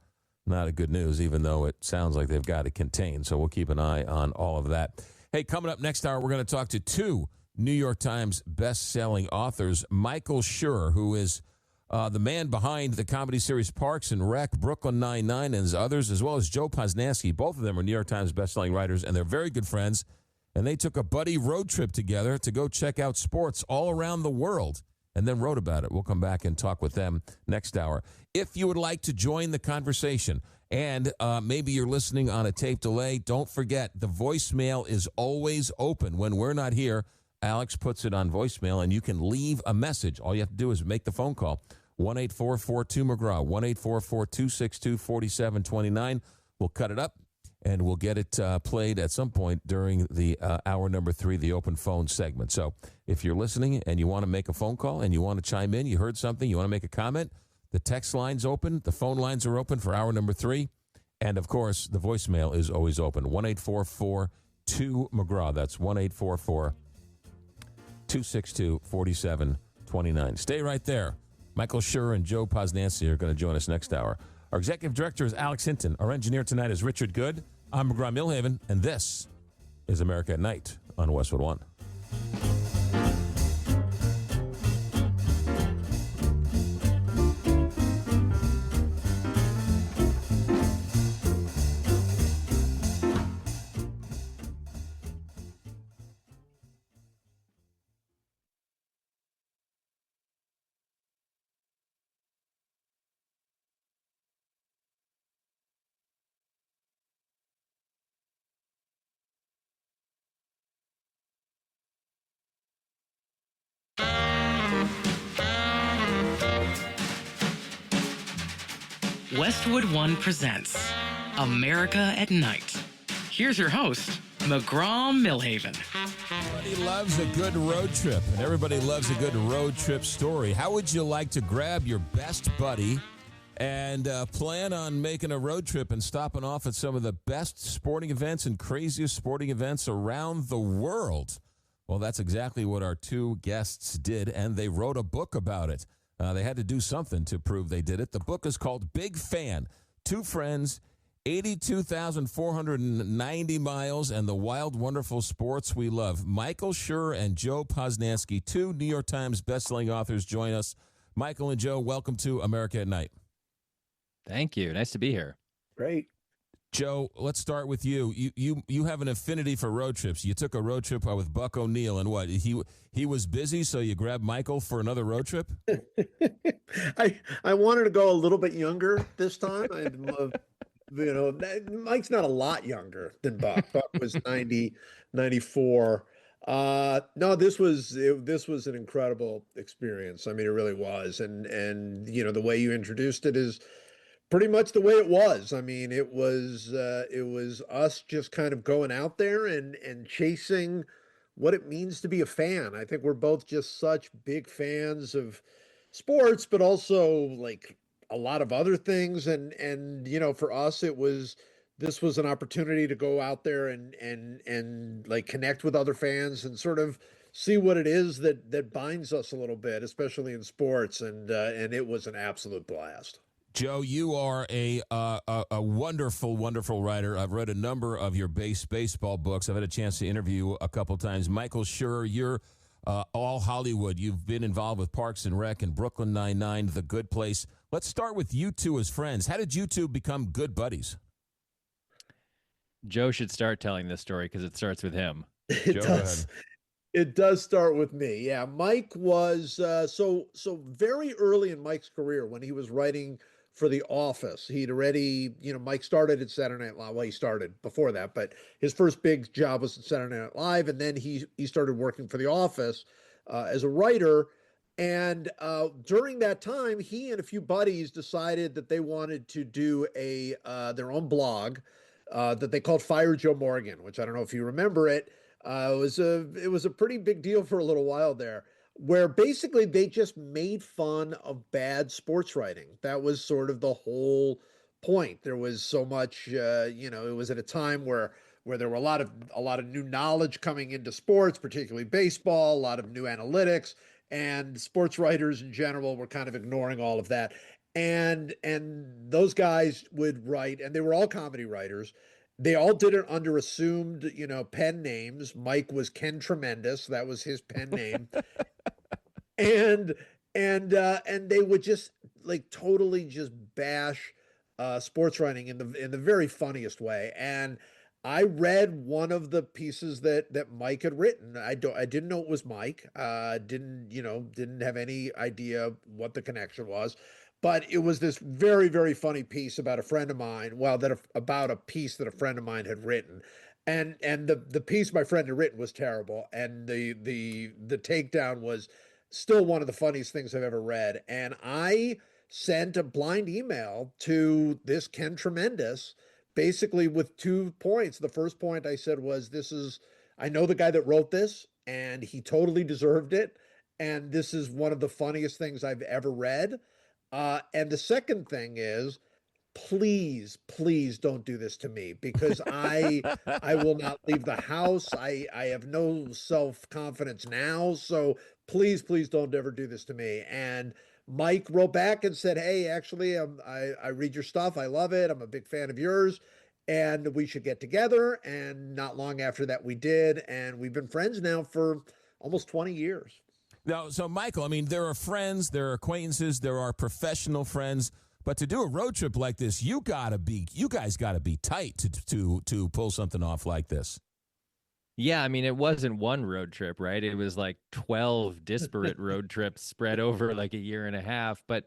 Not a good news, even though it sounds like they've got it contained. So we'll keep an eye on all of that. Hey, coming up next hour, we're going to talk to two New York Times best-selling authors, Michael Schur, who is the man behind the comedy series Parks and Rec, Brooklyn Nine-Nine, and others, as well as Joe Posnanski. Both of them are New York Times best-selling writers, and they're very good friends. And they took a buddy road trip together to go check out sports all around the world and then wrote about it. We'll come back and talk with them next hour. If you would like to join the conversation, and maybe you're listening on a tape delay, don't forget the voicemail is always open. When we're not here, Alex puts it on voicemail, and you can leave a message. All you have to do is make the phone call. 1-844-2-McGraw, 1-844-262-4729. We'll cut it up, and we'll get it played at some point during the hour number 3, the open phone segment. So if you're listening and you want to make a phone call and you want to chime in, you heard something, you want to make a comment, the text line's open, the phone lines are open for hour number 3, and, of course, the voicemail is always open. 1-844-2-McGraw. That's 1-844-262-4729. Stay right there. Michael Schur and Joe Posnanski are going to join us next hour. Our executive director is Alex Hinton. Our engineer tonight is Richard Good. I'm McGraw Milhaven, and this is America at Night on Westwood One. Westwood One presents America at Night. Here's your host, McGraw Milhaven. Everybody loves a good road trip, and everybody loves a good road trip story. How would you like to grab your best buddy and plan on making a road trip and stopping off at some of the best sporting events and craziest sporting events around the world? Well, that's exactly what our two guests did, and they wrote a book about it. They had to do something to prove they did it. The book is called Big Fan, Two Friends, 82,490 miles, and the wild, wonderful sports we love. Michael Schur and Joe Posnanski, two New York Times bestselling authors, join us. Michael and Joe, welcome to America at Night. Thank you. Nice to be here. Great. Joe, let's start with you. You have an affinity for road trips. You took a road trip with Buck O'Neill, and what? He was busy, so you grabbed Michael for another road trip? I wanted to go a little bit younger this time. Mike's not a lot younger than Buck. Buck was 94. No, this was an incredible experience. I mean, it really was. And the way you introduced it is pretty much the way it was. I mean, it was us just kind of going out there and chasing what it means to be a fan. I think we're both just such big fans of sports, but also like a lot of other things. And for us, this was an opportunity to go out there and like connect with other fans and sort of see what it is that binds us a little bit, especially in sports. And it was an absolute blast. Joe, you are a wonderful, wonderful writer. I've read a number of your baseball books. I've had a chance to interview a couple times. Michael Schur, you're all Hollywood. You've been involved with Parks and Rec and Brooklyn Nine-Nine, The Good Place. Let's start with you two as friends. How did you two become good buddies? Joe should start telling this story because it starts with him. It does. It does start with me. Yeah, Mike was so very early in Mike's career when he was writing for The Office. He'd already, Mike started at Saturday Night Live. Well, he started before that, but his first big job was at Saturday Night Live, and then he started working for The Office as a writer. And during that time, he and a few buddies decided that they wanted to do their own blog that they called Fire Joe Morgan, which I don't know if you remember it. It was a pretty big deal for a little while there, where basically they just made fun of bad sports writing. That was sort of the whole point. There was so much, it was at a time where there were a lot of new knowledge coming into sports, particularly baseball, a lot of new analytics, and sports writers in general were kind of ignoring all of that. And those guys would write, and they were all comedy writers. They all did it under assumed, pen names. Mike was Ken Tremendous. That was his pen name. and they would just like totally just bash sports writing in the very funniest way. And I read one of the pieces that Mike had written. I didn't know it was Mike. Didn't have any idea what the connection was. But it was this very, very funny piece about a friend of mine. Well, about a piece that a friend of mine had written, and the piece my friend had written was terrible, and the takedown was still one of the funniest things I've ever read. And I sent a blind email to this Ken Tremendous, basically with 2 points. The first point I said was, I know the guy that wrote this, and he totally deserved it, and this is one of the funniest things I've ever read. And the second thing is, please don't do this to me, because I will not leave the house. I have no self-confidence now. So please don't ever do this to me. And Mike wrote back and said, hey, actually, I read your stuff. I love it. I'm a big fan of yours, and we should get together. And not long after that, we did. And we've been friends now for almost 20 years. Now, so Michael, I mean, there are friends, there are acquaintances, there are professional friends, but to do a road trip like this, you guys gotta be tight to pull something off like this. Yeah, I mean, it wasn't one road trip, right? It was like 12 disparate road trips spread over like a year and a half. But,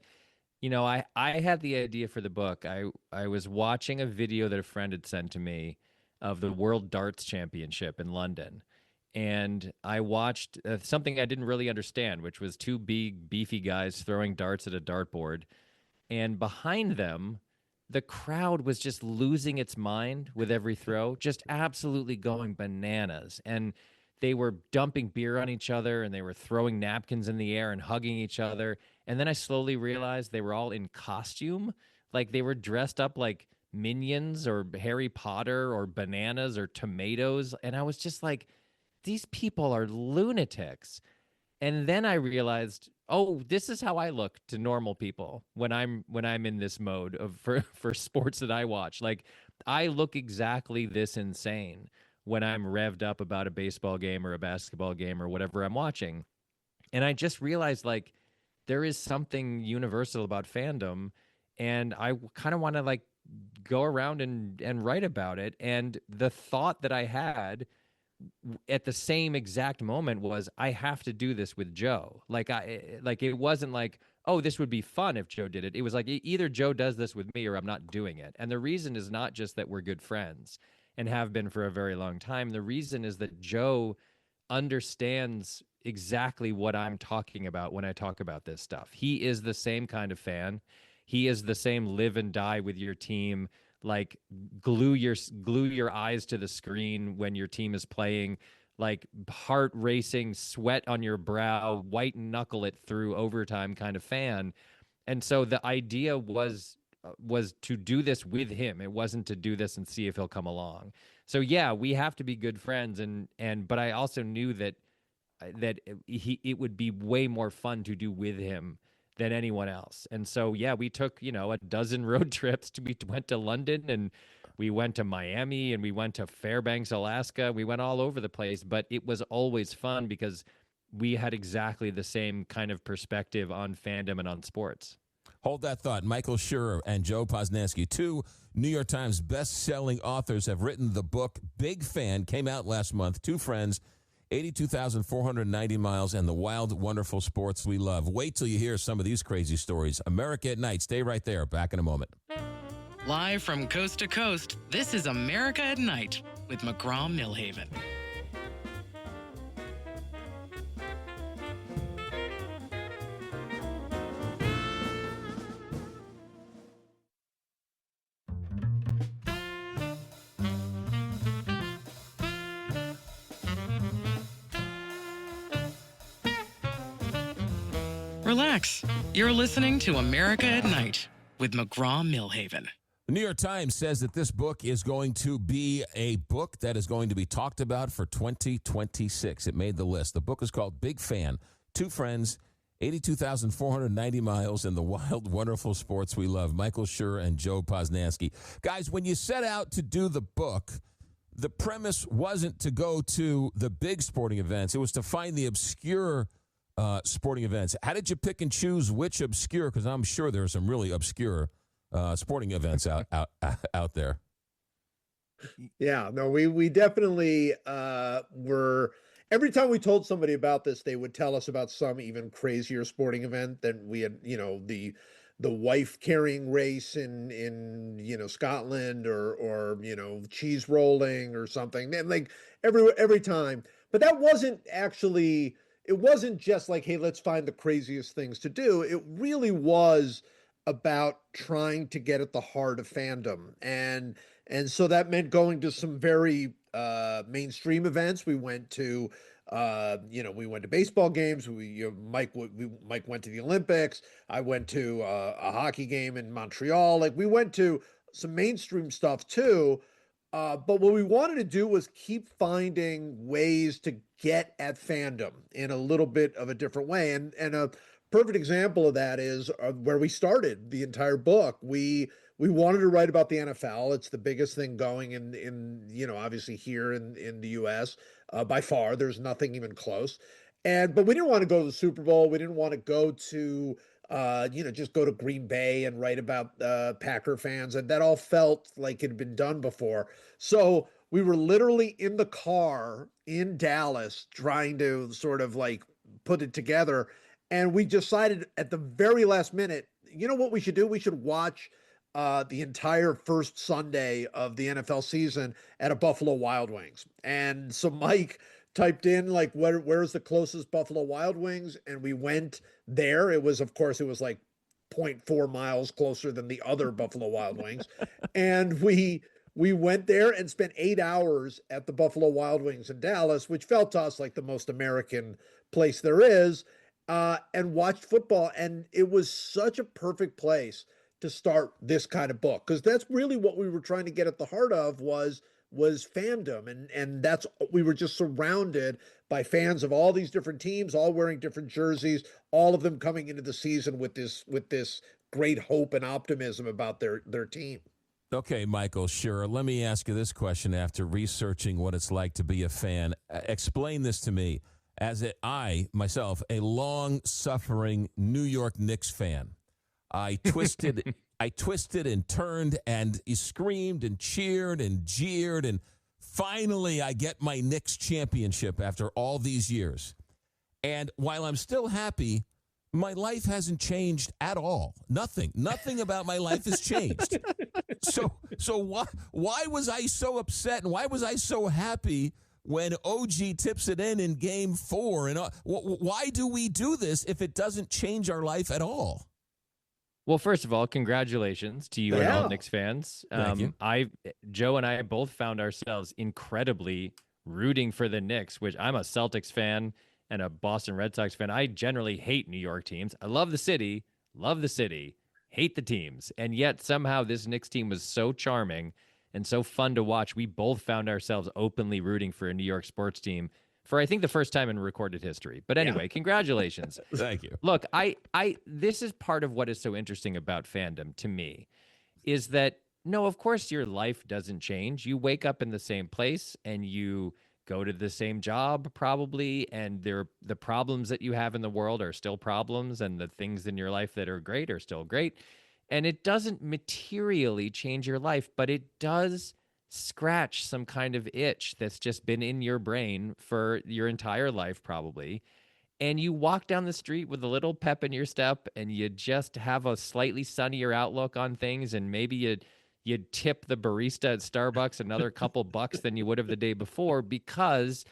I had the idea for the book. I was watching a video that a friend had sent to me of the World Darts Championship in London. And I watched something I didn't really understand, which was 2 big, beefy guys throwing darts at a dartboard. And behind them, the crowd was just losing its mind with every throw, just absolutely going bananas. And they were dumping beer on each other, and they were throwing napkins in the air and hugging each other. And then I slowly realized they were all in costume. Like they were dressed up like Minions or Harry Potter or bananas or tomatoes. And I was just like, these people are lunatics. And then I realized, oh, this is how I look to normal people when I'm in this mode for sports that I watch. Like I look exactly this insane when I'm revved up about a baseball game or a basketball game or whatever I'm watching. And I just realized like there is something universal about fandom, and I kind of want to like go around and write about it. And the thought that I had at the same exact moment was, I have to do this with Joe. Like it wasn't like, oh, this would be fun if Joe did it. It was like either Joe does this with me or I'm not doing it. And the reason is not just that we're good friends and have been for a very long time. The reason is that Joe understands exactly what I'm talking about when I talk about this stuff. He is the same kind of fan. He is the same live and die with your team. Like glue your eyes to the screen when your team is playing, like heart racing, sweat on your brow, white knuckle it through overtime kind of fan. And so the idea was to do this with him. It wasn't to do this and see if he'll come along. So yeah, we have to be good friends, but I also knew that it would be way more fun to do with him than anyone else. And so, yeah, we took, a dozen road trips. We went to London, and we went to Miami, and we went to Fairbanks, Alaska. We went all over the place, but it was always fun because we had exactly the same kind of perspective on fandom and on sports. Hold that thought. Michael Schur and Joe Posnanski, 2 New York Times best-selling authors, have written the book Big Fan, came out last month. 2 friends 82,490 miles and the wild, wonderful sports we love. Wait till you hear some of these crazy stories. America at Night. Stay right there. Back in a moment. Live from coast to coast, this is America at Night with McGraw Milhaven. Relax. You're listening to America at Night with McGraw Milhaven. The New York Times says that this book is going to be a book that is going to be talked about for 2026. It made the list. The book is called Big Fan, Two Friends, 82,490 miles, and the wild, wonderful sports we love. Michael Schur and Joe Posnanski. Guys, when you set out to do the book, the premise wasn't to go to the big sporting events. It was to find the obscure sporting events. How did you pick and choose which obscure? Because I'm sure there are some really obscure sporting events out there. Yeah, no, we definitely were. Every time we told somebody about this, they would tell us about some even crazier sporting event than we had. The wife carrying race in Scotland, or cheese rolling or something. And like every time, but that wasn't actually. It wasn't just like, hey, let's find the craziest things to do. It really was about trying to get at the heart of fandom. And so that meant going to some very mainstream events. We went to baseball games. Mike went to the Olympics. I went to a hockey game in Montreal. Like, we went to some mainstream stuff too. But what we wanted to do was keep finding ways to get at fandom in a little bit of a different way. And a perfect example of that is where we started the entire book. We wanted to write about the NFL. It's the biggest thing going in obviously here in the US. By far, there's nothing even close. But we didn't want to go to the Super Bowl. We didn't want to go to just go to Green Bay and write about Packer fans. And that all felt like it had been done before. So we were literally in the car in Dallas trying to sort of like put it together. And we decided at the very last minute, you know what we should do? We should watch the entire first Sunday of the NFL season at a Buffalo Wild Wings. And so Mike typed in like, where's the closest Buffalo Wild Wings? And we went there. It was like 0.4 miles closer than the other Buffalo Wild Wings. And we went there and spent 8 hours at the Buffalo Wild Wings in Dallas, which felt to us like the most American place there is, and watched football. And it was such a perfect place to start this kind of book, because that's really what we were trying to get at the heart of was fandom. And that's, we were just surrounded by fans of all these different teams, all wearing different jerseys, all of them coming into the season with this great hope and optimism about their team. Okay, Michael Schur, let me ask you this question after researching what it's like to be a fan. Explain this to me as I, myself, a long-suffering New York Knicks fan. I twisted and turned and screamed and cheered and jeered, and finally I get my Knicks championship after all these years. And while I'm still happy, my life hasn't changed at all. Nothing about my life has changed. So why was I so upset and why was I so happy when OG tips it in Game 4? And why do we do this if it doesn't change our life at all? Well, first of all, congratulations to you and all Knicks fans. Thank you. Joe and I both found ourselves incredibly rooting for the Knicks, which I'm a Celtics fan and a Boston Red Sox fan. I generally hate New York teams. I love the city, hate the teams. And yet somehow this Knicks team was so charming and so fun to watch. We both found ourselves openly rooting for a New York sports team for, I think, the first time in recorded history. But anyway, Congratulations. Thank you. Look, this is part of what is so interesting about fandom to me, is that, no, of course your life doesn't change. You wake up in the same place and you go to the same job probably, and the problems that you have in the world are still problems, and the things in your life that are great are still great. And it doesn't materially change your life, but it does scratch some kind of itch that's just been in your brain for your entire life, probably. And you walk down the street with a little pep in your step, and you just have a slightly sunnier outlook on things, and maybe you'd tip the barista at Starbucks another couple bucks than you would have the day before, because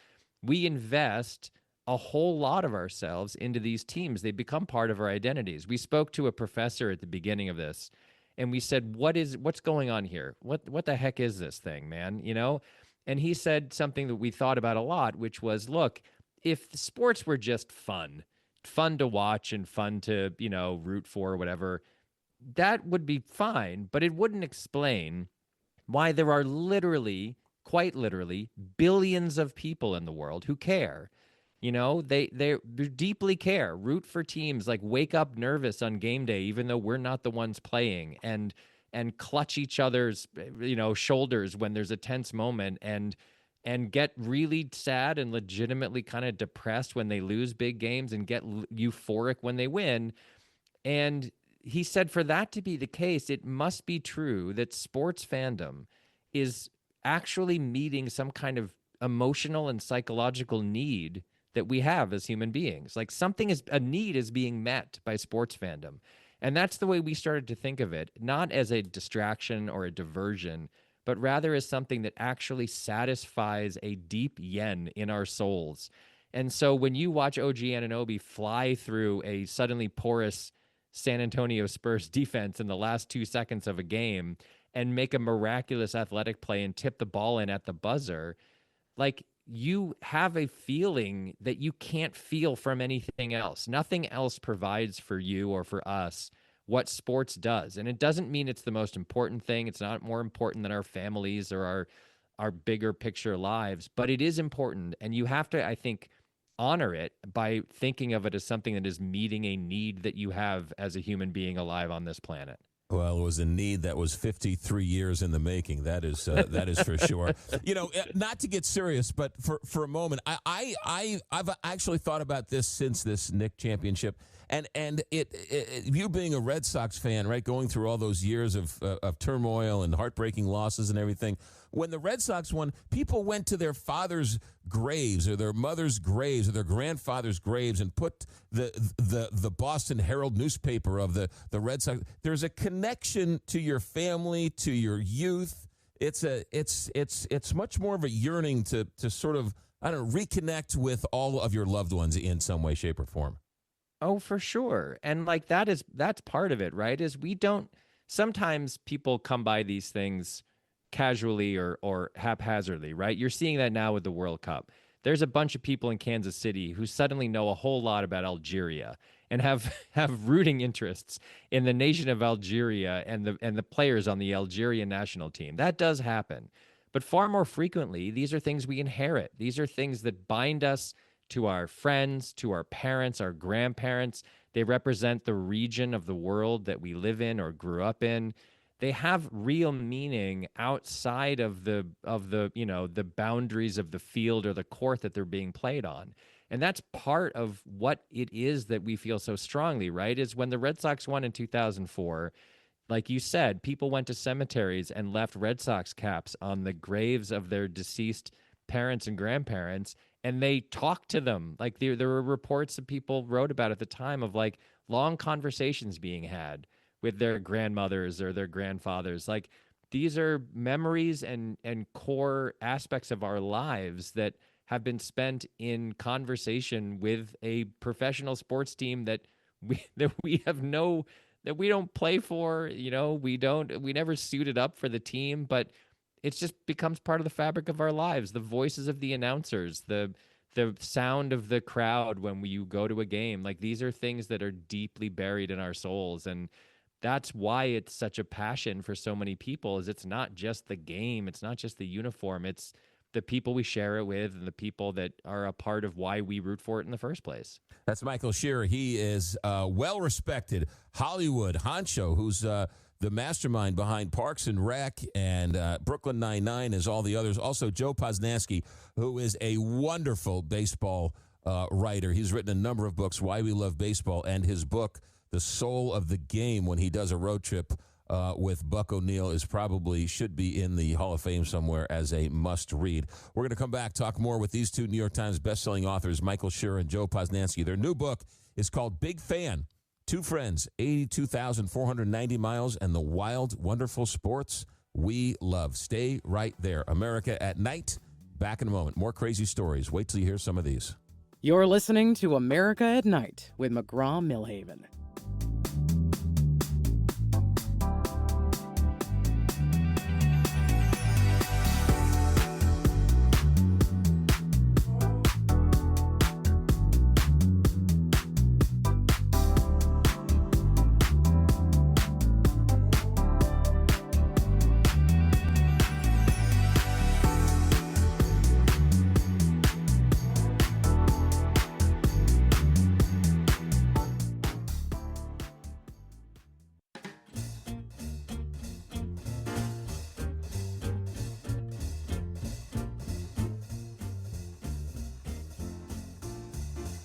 we invest a whole lot of ourselves into these teams. They become part of our identities. We spoke to a professor at the beginning of this, and we said, what's going on here? What the heck is this thing, man? You know? And he said something that we thought about a lot, which was, look, if sports were just fun to watch and fun to, root for or whatever, that would be fine, but it wouldn't explain why there are quite literally, billions of people in the world who care. They deeply care, root for teams, like wake up nervous on game day, even though we're not the ones playing, and clutch each other's, shoulders when there's a tense moment, and get really sad and legitimately kind of depressed when they lose big games, and get euphoric when they win. And he said, for that to be the case, it must be true that sports fandom is actually meeting some kind of emotional and psychological need that we have as human beings. Like a need is being met by sports fandom. And that's the way we started to think of it, not as a distraction or a diversion, but rather as something that actually satisfies a deep yen in our souls. And so when you watch OG Anunoby fly through a suddenly porous San Antonio Spurs defense in the last 2 seconds of a game and make a miraculous athletic play and tip the ball in at the buzzer, like, you have a feeling that you can't feel from anything else. Nothing else provides for you or for us what sports does. And it doesn't mean it's the most important thing. It's not more important than our families or our bigger picture lives, but it is important. And you have to, I think, honor it by thinking of it as something that is meeting a need that you have as a human being alive on this planet. Well, it was a need that was 53 years in the making. That is for sure. Not to get serious, but for a moment, I've actually thought about this since this Knick championship, and you being a Red Sox fan, right, going through all those years of turmoil and heartbreaking losses and everything. When the Red Sox won, people went to their father's graves or their mother's graves or their grandfather's graves and put the Boston Herald newspaper of the Red Sox. There's a connection to your family, to your youth. It's much more of a yearning to sort of, reconnect with all of your loved ones in some way, shape, or form. Oh, for sure. And like that's part of it, right? Is sometimes people come by these things casually or haphazardly, right? You're seeing that now with the World Cup. There's a bunch of people in Kansas City who suddenly know a whole lot about Algeria and have rooting interests in the nation of Algeria and the players on the Algerian national team. That does happen. But far more frequently, these are things we inherit. These are things that bind us to our friends, to our parents, our grandparents. They represent the region of the world that we live in or grew up in. They have real meaning outside of the boundaries of the field or the court that they're being played on. And that's part of what it is that we feel so strongly, right? Is when the Red Sox won in 2004, like you said, people went to cemeteries and left Red Sox caps on the graves of their deceased parents and grandparents, and they talked to them. Like there were reports that people wrote about at the time of like long conversations being had with their grandmothers or their grandfathers. Like these are memories and core aspects of our lives that have been spent in conversation with a professional sports team that we don't play for, we never suited up for the team, but it just becomes part of the fabric of our lives. The voices of the announcers, the sound of the crowd when you go to a game, like these are things that are deeply buried in our souls. And that's why it's such a passion for so many people. Is it's not just the game, it's not just the uniform, it's the people we share it with and the people that are a part of why we root for it in the first place. That's Michael Schur. He is a well-respected Hollywood honcho who's the mastermind behind Parks and Rec and Brooklyn Nine-Nine, as all the others. Also, Joe Posnanski, who is a wonderful baseball writer. He's written a number of books, Why We Love Baseball, and his book, The Soul of the Game, when he does a road trip with Buck O'Neill should be in the Hall of Fame somewhere as a must read. We're going to come back, talk more with these two New York Times bestselling authors, Michael Schur and Joe Posnanski. Their new book is called Big Fan. Two friends, 82,490 miles, and the wild, wonderful sports we love. Stay right there. America at Night. Back in a moment. More crazy stories. Wait till you hear some of these. You're listening to America at Night with McGraw Milhaven.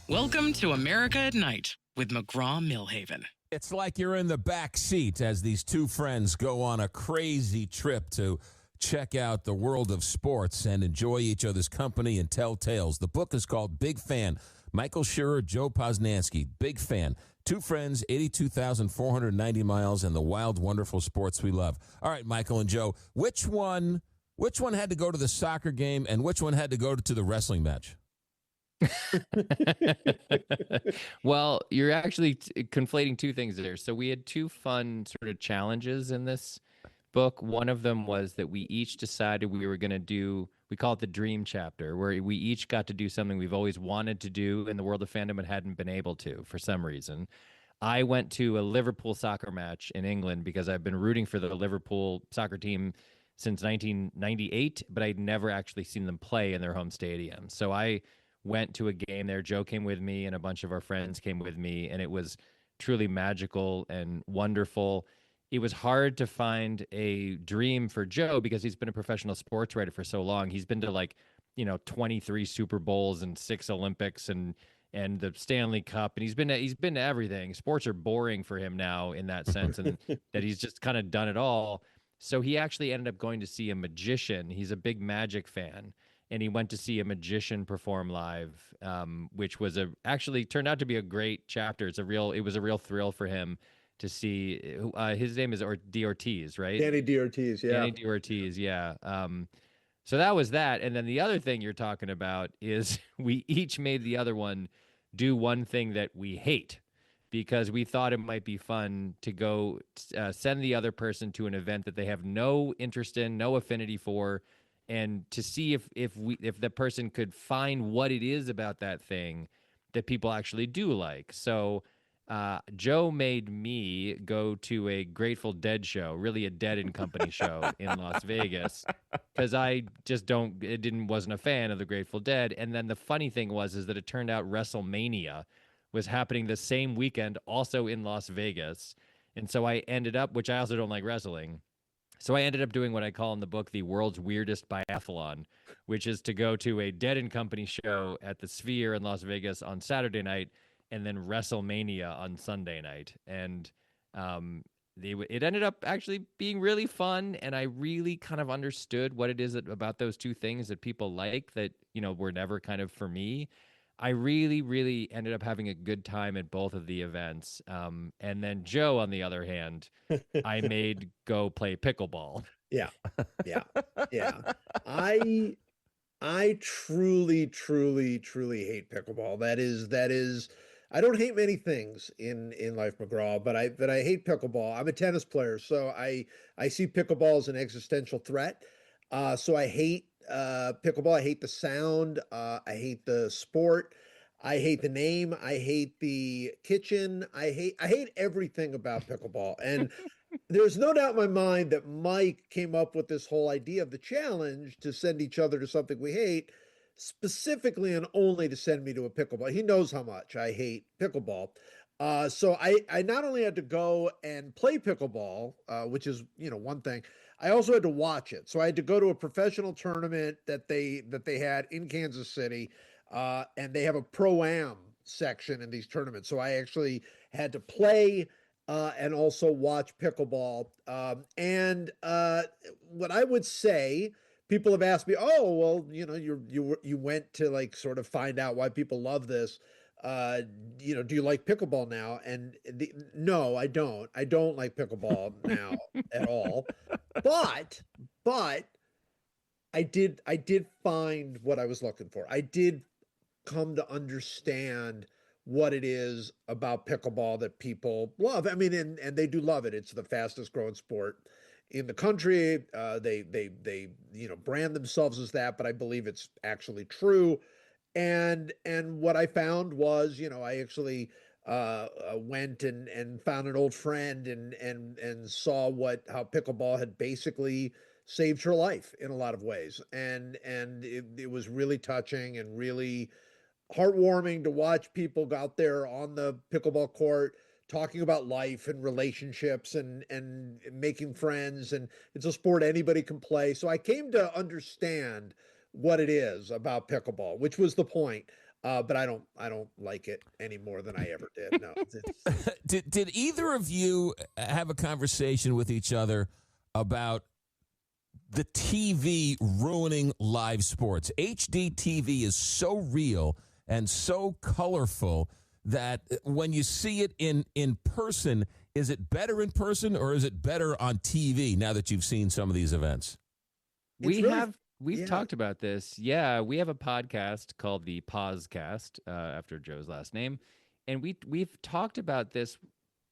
Welcome to America at Night with McGraw Milhaven. It's like you're in the back seat as these two friends go on a crazy trip to check out the world of sports and enjoy each other's company and tell tales. The book is called Big Fan. Michael Schur, Joe Posnanski, Big Fan. Two friends, 82,490 miles, and the wild, wonderful sports we love. All right, Michael and Joe, which one had to go to the soccer game and which one had to go to the wrestling match? Well, you're actually conflating two things there. So we had two fun sort of challenges in this book. One of them was that we each decided we were going to do, we call it the dream chapter, where we each got to do something we've always wanted to do in the world of fandom and hadn't been able to for some reason. I went to a Liverpool soccer match in England because I've been rooting for the Liverpool soccer team since 1998, but I'd never actually seen them play in their home stadium. So I went to a game there. Joe came with me and a bunch of our friends came with me, and it was truly magical and wonderful. It was hard to find a dream for Joe because he's been a professional sports writer for so long. He's been to 23 Super Bowls and 6 Olympics and the Stanley Cup, and he's been to everything. Sports are boring for him now in that sense, and that he's just kind of done it all. So he actually ended up going to see a magician. He's a big magic fan. And he went to see a magician perform live, which was actually turned out to be a great chapter. It was a real thrill for him to see. His name is D. Ortiz, right? Danny D. Ortiz, yeah. Danny D. Ortiz, yeah. So that was that. And then the other thing you're talking about is we each made the other one do one thing that we hate, because we thought it might be fun to go send the other person to an event that they have no interest in, no affinity for, and to see if the person could find what it is about that thing that people actually do like. So Joe made me go to a Grateful Dead show, really a Dead and Company show in Las Vegas, because I just wasn't a fan of the Grateful Dead. And then the funny thing is that it turned out WrestleMania was happening the same weekend, also in Las Vegas. And so I ended up, which I also don't like wrestling, so I ended up doing what I call in the book the world's weirdest biathlon, which is to go to a Dead and Company show at the Sphere in Las Vegas on Saturday night and then WrestleMania on Sunday night. And it ended up actually being really fun, and I really kind of understood what it is about those two things that people like that, were never kind of for me. I really, really ended up having a good time at both of the events. And then Joe, on the other hand, I made go play pickleball. Yeah. I truly, truly, truly hate pickleball. That is. I don't hate many things in life, McGraw, but I hate pickleball. I'm a tennis player, so I see pickleball as an existential threat. So I hate pickleball. I hate the sound. I hate the sport. I hate the name. I hate the kitchen. I hate everything about pickleball. And there's no doubt in my mind that Mike came up with this whole idea of the challenge to send each other to something we hate, specifically and only to send me to a pickleball. He knows how much I hate pickleball. So I not only had to go and play pickleball, which is, one thing, I also had to watch it. So I had to go to a professional tournament that they had in Kansas City, and they have a pro-am section in these tournaments. So I actually had to play and also watch pickleball. What I would say, people have asked me, "Oh, well, you went to like sort of find out why people love this. Do you like pickleball now?" And no, I don't. I don't like pickleball now at all. But I did find what I was looking for. I did come to understand what it is about pickleball that people love. I mean, and they do love it. It's the fastest growing sport in the country. They brand themselves as that, but I believe it's actually true. And what I found was, I actually went and found an old friend and saw how pickleball had basically saved her life in a lot of ways, and it was really touching and really heartwarming to watch people go out there on the pickleball court talking about life and relationships and making friends. And it's a sport anybody can play. So I came to understand what it is about pickleball, which was the point. But I don't like it any more than I ever did. No. Did either of you have a conversation with each other about the TV ruining live sports? HD TV is so real and so colorful that when you see it in person, is it better in person or is it better on TV now that you've seen some of these events? We've talked about this. Yeah, we have a podcast called the Poscast, after Joe's last name, and we've talked about this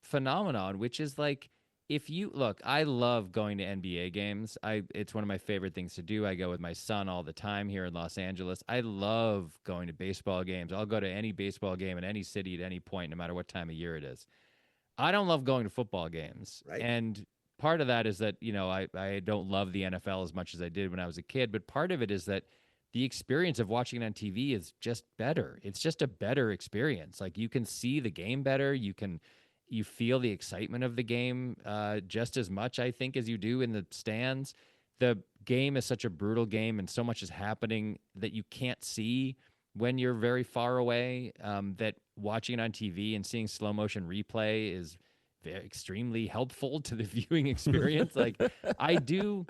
phenomenon, which is like, if you look, I love going to NBA games. It's one of my favorite things to do. I go with my son all the time here in Los Angeles. I love going to baseball games. I'll go to any baseball game in any city at any point, no matter what time of year it is. I don't love going to football games. Right. And part of that is that, I don't love the NFL as much as I did when I was a kid. But part of it is that the experience of watching it on TV is just better. It's just a better experience. Like, you can see the game better. You feel the excitement of the game just as much, I think, as you do in the stands. The game is such a brutal game, and so much is happening that you can't see when you're very far away, that watching it on TV and seeing slow motion replay is extremely helpful to the viewing experience. Like, I do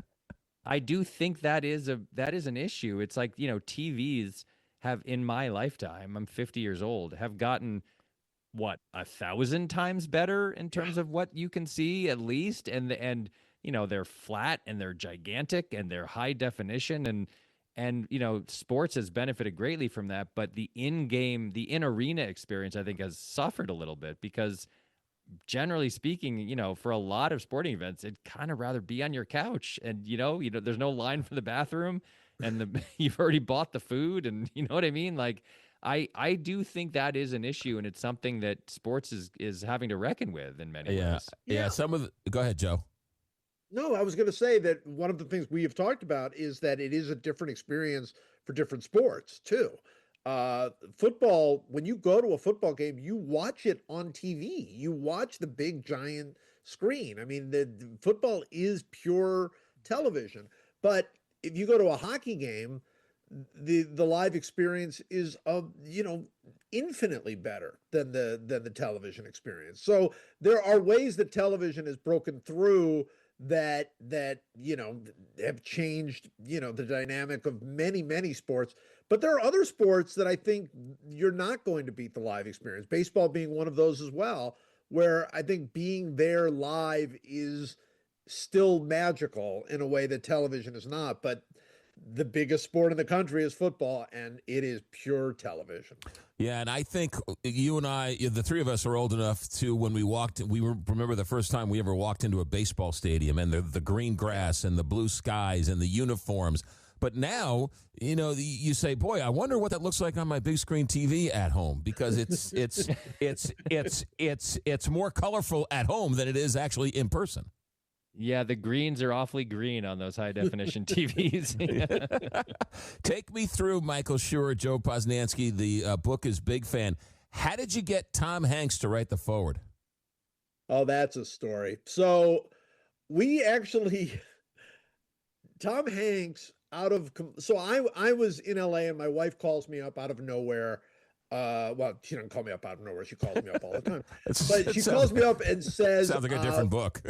think that is an issue. It's like, TVs have, in my lifetime, I'm 50 years old, have gotten 1,000 times better in terms of what you can see, at least. And they're flat and they're gigantic and they're high definition, and sports has benefited greatly from that. But the in-arena experience, I think, has suffered a little bit because, generally speaking, for a lot of sporting events, it'd kind of rather be on your couch, and there's no line for the bathroom, and you've already bought the food, and you know what I mean? Like, I do think that is an issue, and it's something that sports is having to reckon with in many ways. Yeah. Go ahead, Joe. No, I was going to say that one of the things we have talked about is that it is a different experience for different sports too. Football, when you go to a football game, you watch it on TV. You watch the big giant screen. I mean, the football is pure television. But if you go to a hockey game, the live experience is infinitely better than the television experience. So there are ways that television has broken through that have changed the dynamic of many sports. But there are other sports that I think you're not going to beat the live experience. Baseball being one of those as well, where I think being there live is still magical in a way that television is not. But the biggest sport in the country is football, and it is pure television. Yeah, and I think you and I, the three of us, are old enough to, when we remember the first time we ever walked into a baseball stadium, and the green grass and the blue skies and the uniforms. But now, you say, boy, I wonder what that looks like on my big screen TV at home, because it's more colorful at home than it is actually in person. Yeah, the greens are awfully green on those high-definition TVs. Take me through, Michael Schur, Joe Posnanski. The book is big fan. How did you get Tom Hanks to write the foreword? Oh, that's a story. So we actually, Tom Hanks, I was in LA, and my wife calls me up out of nowhere Well, she doesn't call me up out of nowhere. She calls me up all the time. But She calls me up and says, sounds like a different book.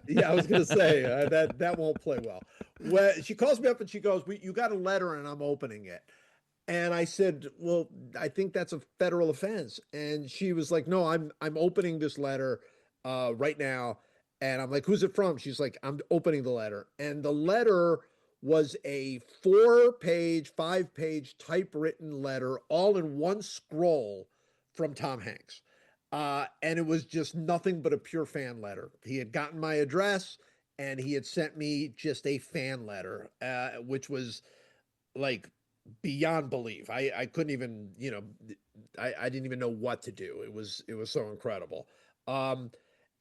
Yeah, I was going to say that won't play well. When she calls me up and she goes, "You got a letter and I'm opening it." And I said, "Well, I think that's a federal offense." And she was like, "No, I'm opening this letter right now." And I'm like, "Who's it from?" She's like, "I'm opening the letter." And the letter was a 4-page, 5-page typewritten letter, all in one scroll from Tom Hanks. And it was just nothing but a pure fan letter. He had gotten my address and he had sent me just a fan letter, which was like beyond belief. I couldn't even, I didn't even know what to do. It was so incredible.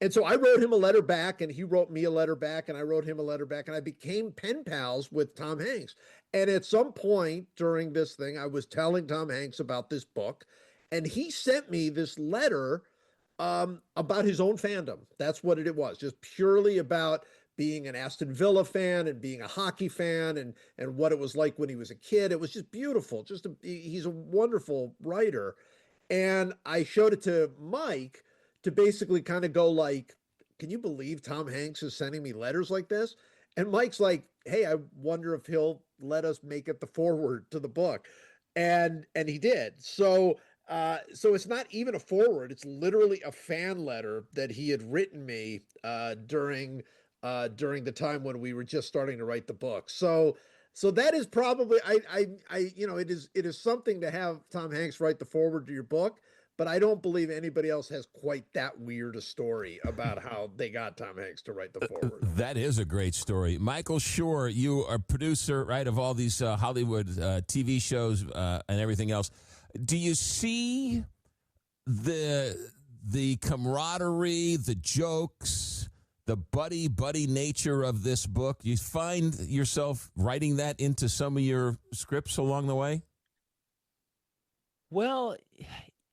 And so I wrote him a letter back and he wrote me a letter back and I wrote him a letter back and I became pen pals with Tom Hanks. And at some point during this thing, I was telling Tom Hanks about this book and he sent me this letter about his own fandom. That's what it was, just purely about being an Aston Villa fan and being a hockey fan and what it was like when he was a kid. It was just beautiful. He's a wonderful writer. And I showed it to Mike to basically kind of go like, "Can you believe Tom Hanks is sending me letters like this?" And Mike's like, "Hey, I wonder if he'll let us make it the foreword to the book." And he did. So it's not even a foreword. It's literally a fan letter that he had written me during the time when we were just starting to write the book. So that is probably it is something to have Tom Hanks write the foreword to your book, but I don't believe anybody else has quite that weird a story about how they got Tom Hanks to write the foreword. That is a great story. Michael Schur, you are producer, right, of all these Hollywood TV shows and everything else. Do you see the camaraderie, the jokes, the buddy nature of this book? You find yourself writing that into some of your scripts along the way? Well,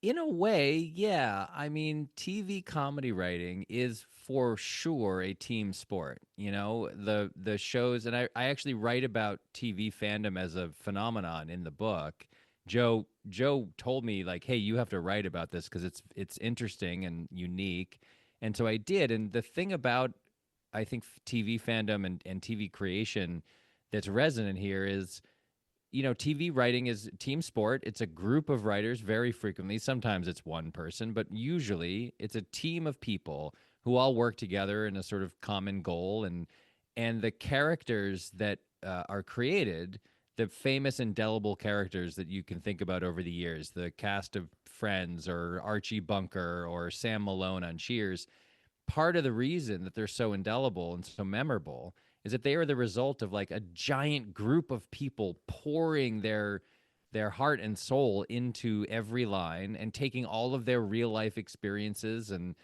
in a way, yeah. I mean, TV comedy writing is for sure a team sport. The shows, and I actually write about TV fandom as a phenomenon in the book. Joe told me, like, "Hey, you have to write about this because it's interesting and unique." And so I did. And the thing about, I think, TV fandom and TV creation that's resonant here is, TV writing is a team sport. It's a group of writers very frequently. Sometimes it's one person, but usually it's a team of people who all work together in a sort of common goal. And the characters that are created, the famous indelible characters that you can think about over the years, the cast of Friends or Archie Bunker or Sam Malone on Cheers, part of the reason that they're so indelible and so memorable is that they are the result of like a giant group of people pouring their heart and soul into every line and taking all of their real life experiences and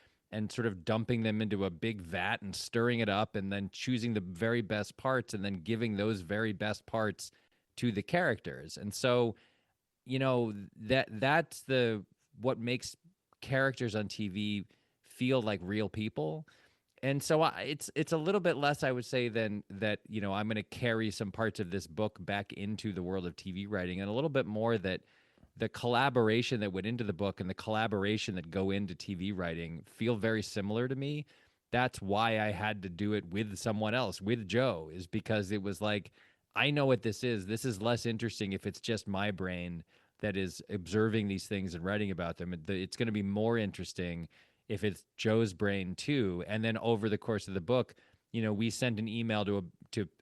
sort of dumping them into a big vat and stirring it up and then choosing the very best parts and then giving those very best parts to the characters. And so, that's what makes characters on TV feel like real people. And so it's a little bit less, I would say, than that, I'm going to carry some parts of this book back into the world of TV writing, and a little bit more that the collaboration that went into the book and the collaboration that go into TV writing feel very similar to me. That's why I had to do it with someone else, with Joe, is because it was like, I know what this is. This is less interesting if it's just my brain that is observing these things and writing about them. It's going to be more interesting if it's Joe's brain too. And then over the course of the book, we sent an email to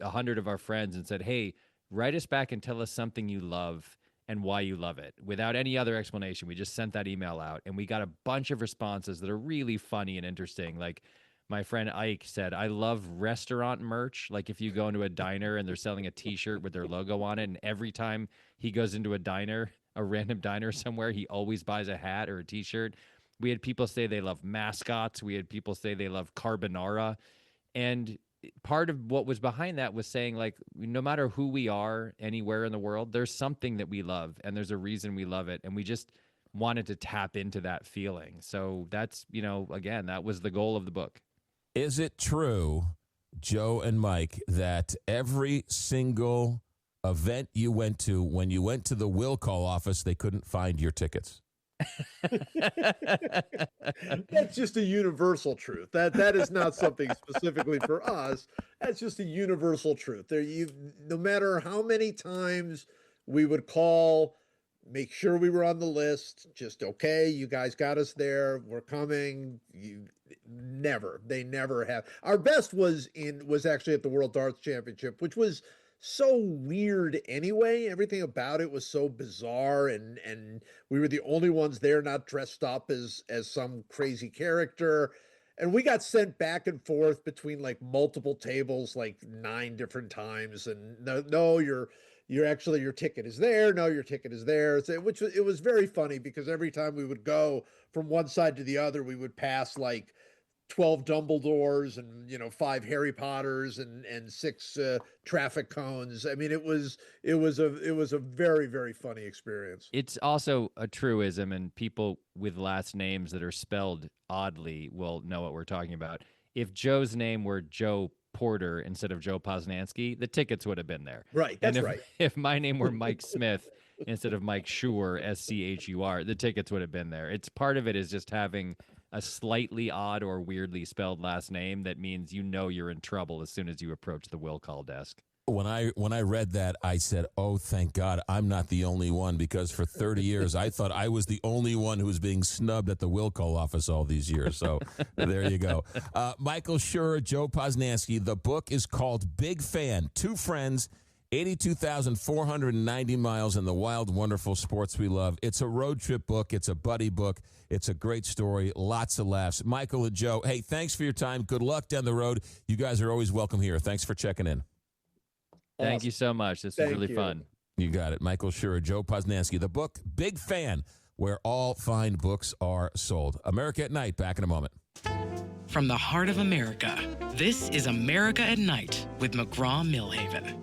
100 of our friends and said, "Hey, write us back and tell us something you love and why you love it," without any other explanation. We just sent that email out and we got a bunch of responses that are really funny and interesting. Like my friend Ike said, "I love restaurant merch. Like if you go into a diner and they're selling a t-shirt with their logo on it, and every time he goes into a diner, a random diner somewhere, he always buys a hat or a t-shirt." We had people say they love mascots. We had people say they love carbonara. And part of what was behind that was saying, like, no matter who we are anywhere in the world, there's something that we love and there's a reason we love it. And we just wanted to tap into that feeling. So that's, again, that was the goal of the book. Is it true, Joe and Mike, that every single event you went to, when you went to the will call office, they couldn't find your tickets? That's just a universal truth. That is not something specifically for us. That's just a universal truth. No matter how many times we would call, make sure we were on the list, just okay, you guys got us there, we're coming. They never have. Our best was actually at the World Darts Championship, which was so weird anyway. Everything about it was so bizarre, and we were the only ones there not dressed up as some crazy character. And we got sent back and forth between like multiple tables, like 9 different times. And no, your ticket is there. No, your ticket is there. It was very funny because every time we would go from one side to the other, we would pass like 12 Dumbledores and 5 Harry Potters and 6 traffic cones. I mean, it was a very, very funny experience. It's also a truism, and people with last names that are spelled oddly will know what we're talking about. If Joe's name were Joe Porter instead of Joe Posnanski, the tickets would have been there. Right, that's right. If my name were Mike Smith instead of Mike Schur, Schur, the tickets would have been there. It's part of it is just having a slightly odd or weirdly spelled last name that means you're in trouble as soon as you approach the will call desk. When I read that, I said, "Oh, thank God, I'm not the only one," because for 30 years I thought I was the only one who was being snubbed at the will call office all these years. So there you go. Michael Schur, Joe Posnanski. The book is called Big Fan: Two Friends, 82,490 miles, and the wild, wonderful sports we love. It's a road trip book. It's a buddy book. It's a great story. Lots of laughs. Michael and Joe, hey, thanks for your time. Good luck down the road. You guys are always welcome here. Thanks for checking in. Thank you so much. This was really fun. You got it. Michael Schur, Joe Posnanski. The book, Big Fan, where all fine books are sold. America at Night, back in a moment. From the heart of America, this is America at Night with McGraw Milhaven.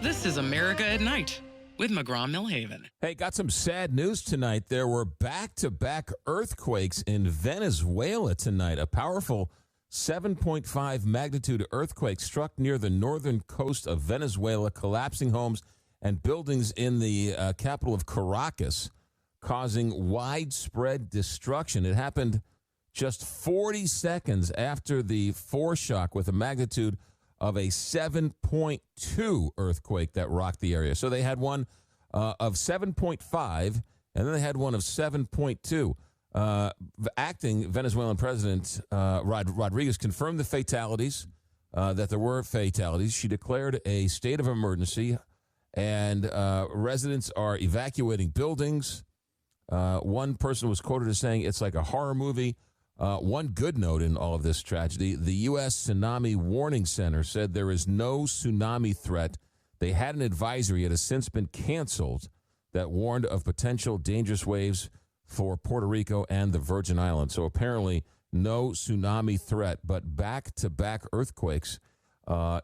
This is America at Night with McGraw Milhaven. Hey, got some sad news tonight. There were back-to-back earthquakes in Venezuela tonight. A powerful 7.5 magnitude earthquake struck near the northern coast of Venezuela, collapsing homes and buildings in the capital of Caracas, causing widespread destruction. It happened just 40 seconds after the foreshock with a magnitude of a 7.2 earthquake that rocked the area. So they had one of 7.5, and then they had one of 7.2. Acting Venezuelan President Rodriguez confirmed the fatalities, that there were fatalities. She declared a state of emergency, and residents are evacuating buildings. One person was quoted as saying it's like a horror movie. One good note in all of this tragedy, the U.S. Tsunami Warning Center said there is no tsunami threat. They had an advisory. It has since been canceled that warned of potential dangerous waves for Puerto Rico and the Virgin Islands. So apparently no tsunami threat, but back-to-back earthquakes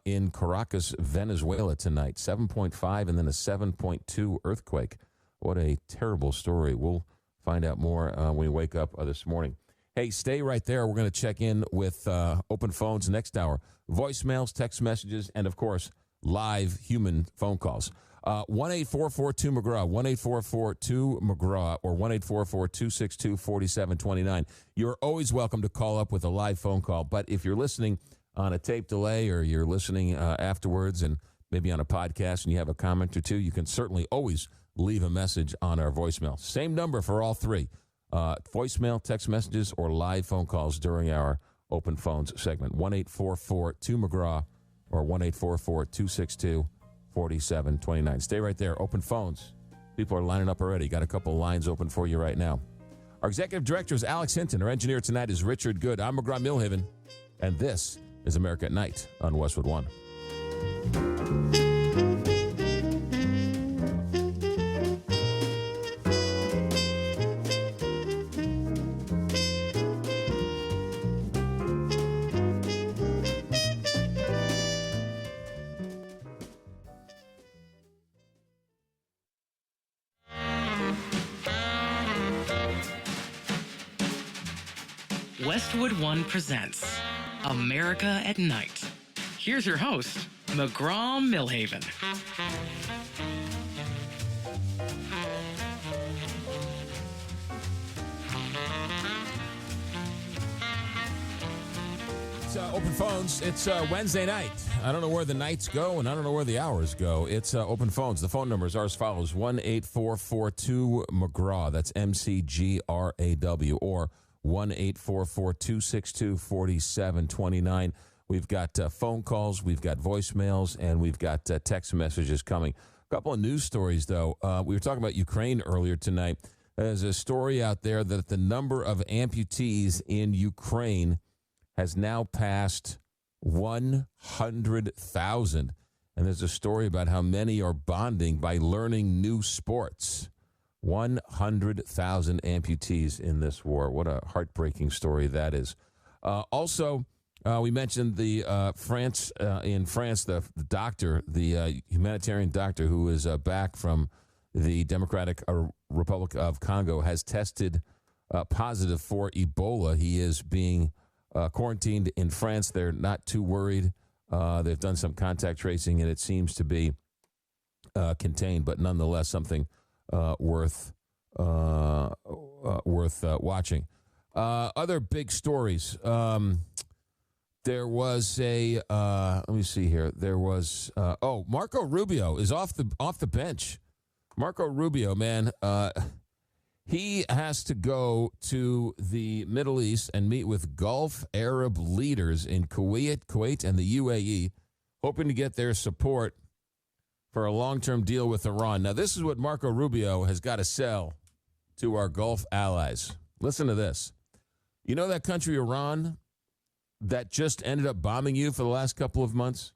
in Caracas, Venezuela tonight. 7.5 and then a 7.2 earthquake. What a terrible story. We'll find out more when we wake up this morning. Hey, stay right there. We're going to check in with open phones next hour. Voicemails, text messages, and, of course, live human phone calls. 1-844-2-McGraw, 1-844-2-McGraw, or 1-844-262-4729. You're always welcome to call up with a live phone call, but if you're listening on a tape delay or you're listening afterwards and maybe on a podcast and you have a comment or two, you can certainly always leave a message on our voicemail. Same number for all three. Voicemail, text messages, or live phone calls during our open phones segment. 1-844-2-McGraw or 1-844-262-4729. 4729. Stay right there. Open phones. People are lining up already. Got a couple lines open for you right now. Our executive director is Alex Hinton. Our engineer tonight is Richard Good. I'm McGraw Milhaven, and this is America at Night on Westwood One. Westwood One presents America at Night. Here's your host, McGraw Milhaven. It's Open Phones. It's Wednesday night. I don't know where the nights go, and I don't know where the hours go. It's Open Phones. The phone numbers are as follows: 1-8442-McGraw. That's MCGRAW, or 1-844-262-4729. We've got phone calls, we've got voicemails, and we've got text messages coming. A couple of news stories, though. We were talking about Ukraine earlier tonight. There's a story out there that the number of amputees in Ukraine has now passed 100,000. And there's a story about how many are bonding by learning new sports. 100,000 amputees in this war. What a heartbreaking story that is. Also, we mentioned the in France, the doctor, the humanitarian doctor who is back from the Democratic Republic of Congo, has tested positive for Ebola. He is being quarantined in France. They're not too worried. They've done some contact tracing, and it seems to be contained, but nonetheless something worth watching. Other big stories. There was a let me see here. There was Marco Rubio is off the bench. Marco Rubio, man, he has to go to the Middle East and meet with Gulf Arab leaders in Kuwait, and the UAE, hoping to get their support for a long-term deal with Iran. Now, this is what Marco Rubio has got to sell to our Gulf allies. Listen to this. You know that country, Iran, that just ended up bombing you for the last couple of months?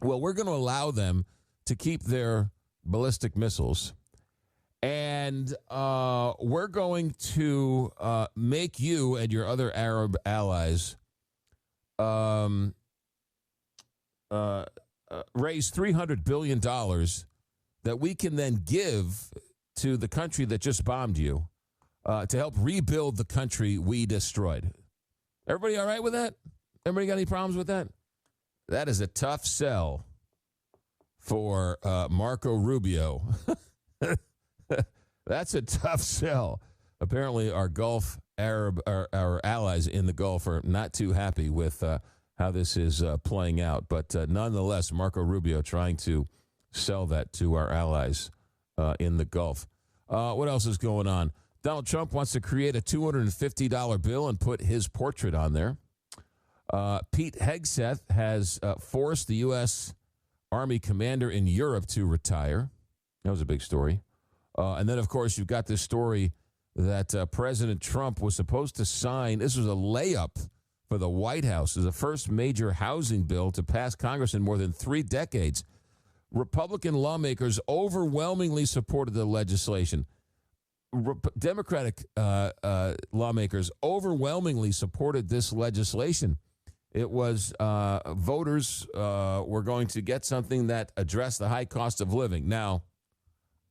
Well, we're going to allow them to keep their ballistic missiles, and we're going to make you and your other Arab allies raise $300 billion that we can then give to the country that just bombed you to help rebuild the country we destroyed. Everybody all right with that? Everybody got any problems with that? That is a tough sell for Marco Rubio. That's a tough sell. Apparently, our Gulf Arab, our allies in the Gulf, are not too happy with how this is playing out. But nonetheless, Marco Rubio trying to sell that to our allies in the Gulf. What else is going on? Donald Trump wants to create a $250 bill and put his portrait on there. Pete Hegseth has forced the U.S. Army commander in Europe to retire. That was a big story. And then, of course, you've got this story that President Trump was supposed to sign. This was a layup for the White House. It was the first major housing bill to pass Congress in more than 3 decades. Republican lawmakers overwhelmingly supported the legislation. Democratic lawmakers overwhelmingly supported this legislation. It was voters were going to get something that addressed the high cost of living. Now,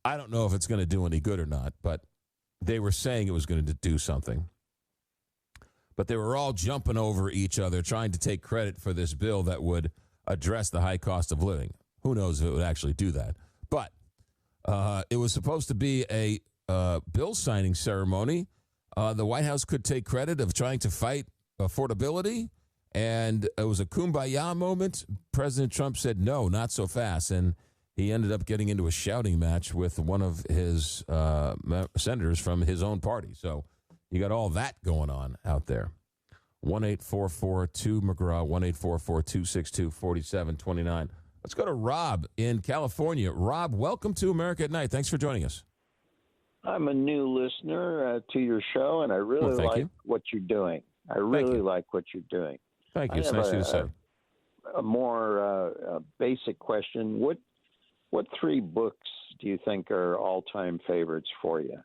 I don't know if it's going to do any good or not, but they were saying it was going to do something. But they were all jumping over each other, trying to take credit for this bill that would address the high cost of living. Who knows if it would actually do that? But it was supposed to be a bill signing ceremony. The White House could take credit of trying to fight affordability, and it was a kumbaya moment. President Trump said, no, not so fast, and he ended up getting into a shouting match with one of his senators from his own party. So you got all that going on out there. 1-844-2-McGraw, 1-844-262-4729. Let's go to Rob in California. Rob, welcome to America at Night. Thanks for joining us. I'm a new listener to your show, and I really like what you're doing. I really like what you're doing. Thank you. It's nice of you to say. A more basic question. What 3 books do you think are all-time favorites for you?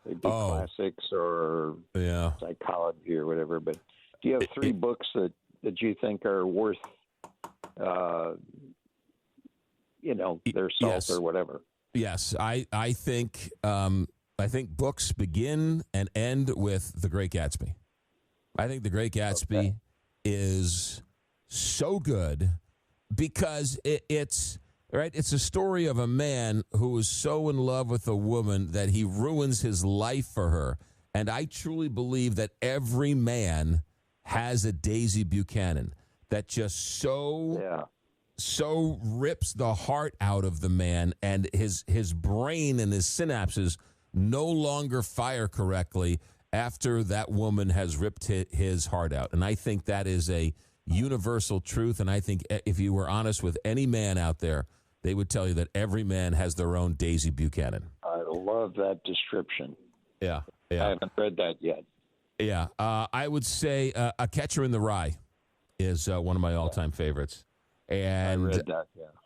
They'd be classics or psychology or whatever, but do you have 3 books that you think are worth, their salt or whatever? Yes, I think books begin and end with The Great Gatsby. I think The Great Gatsby is so good because it's right. It's a story of a man who is so in love with a woman that he ruins his life for her. And I truly believe that every man has a Daisy Buchanan that just so rips the heart out of the man, and his brain and his synapses no longer fire correctly after that woman has ripped his heart out. And I think that is a universal truth. And I think if you were honest with any man out there, they would tell you that every man has their own Daisy Buchanan. I love that description. Yeah. I haven't read that yet. Yeah. I would say A Catcher in the Rye is one of my all-time favorites. And I read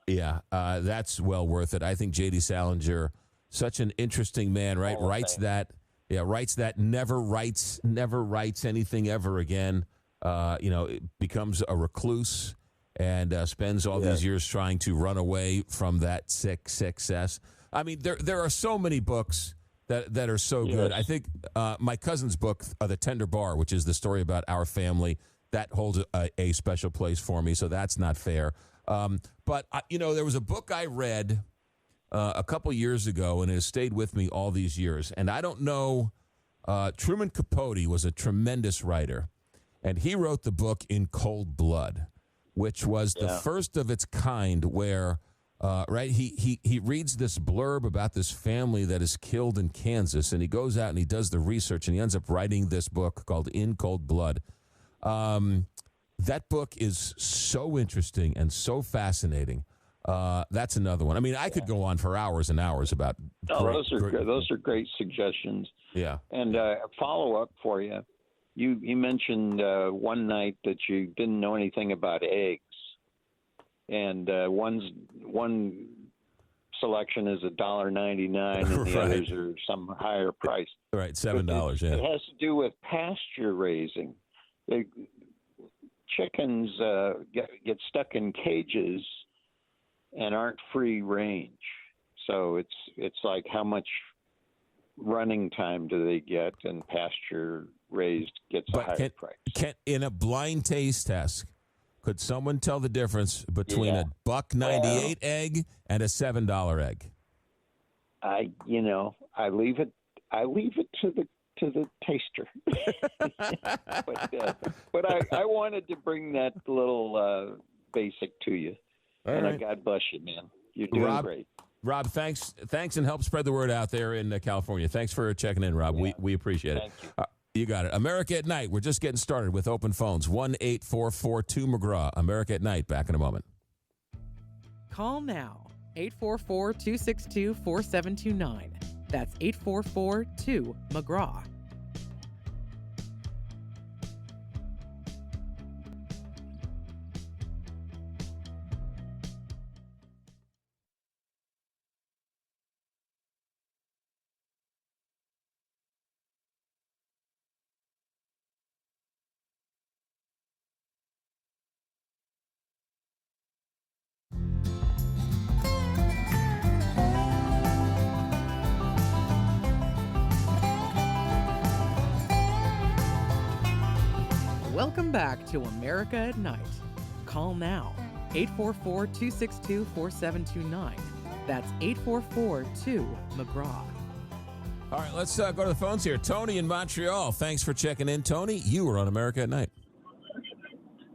that, that's well worth it. I think J.D. Salinger, such an interesting man, right? Writes that never writes anything ever again. Becomes a recluse and spends all these years trying to run away from that success. I mean, there are so many books that are so good. I think my cousin's book, The Tender Bar, which is the story about our family, that holds a special place for me, so that's not fair. But there was a book I read a couple years ago, and it has stayed with me all these years. And I don't know, Truman Capote was a tremendous writer, and he wrote the book In Cold Blood, which was the first of its kind where, he reads this blurb about this family that is killed in Kansas, and he goes out and he does the research, and he ends up writing this book called In Cold Blood. That book is so interesting and so fascinating. That's another one. I mean, I could go on for hours and hours about. Those are great suggestions. Yeah. And a follow-up for you. You mentioned one night that you didn't know anything about eggs, and one selection is $1.99, and the others are some higher price. Right, $7. It has to do with pasture raising. Chickens get stuck in cages and aren't free range. So it's like how much running time do they get, and pasture raised gets a higher price. In a blind taste test, could someone tell the difference between a $1.98 egg and a $7 egg? I leave it to the taster. but I wanted to bring that little basic to you. All right. God bless you, man. You're doing great. Rob, thanks, and help spread the word out there in California. Thanks for checking in, Rob. Yeah. We appreciate it. Thank you. You got it. America at Night. We're just getting started with open phones. 1-844-2-McGraw. America at Night. Back in a moment. Call now. 844-262-4729. That's 844-2-McGraw. Welcome back to America at Night. Call now. 844-262-4729. That's 844-2-McGraw. All right, let's go to the phones here. Tony in Montreal. Thanks for checking in, Tony. You are on America at Night.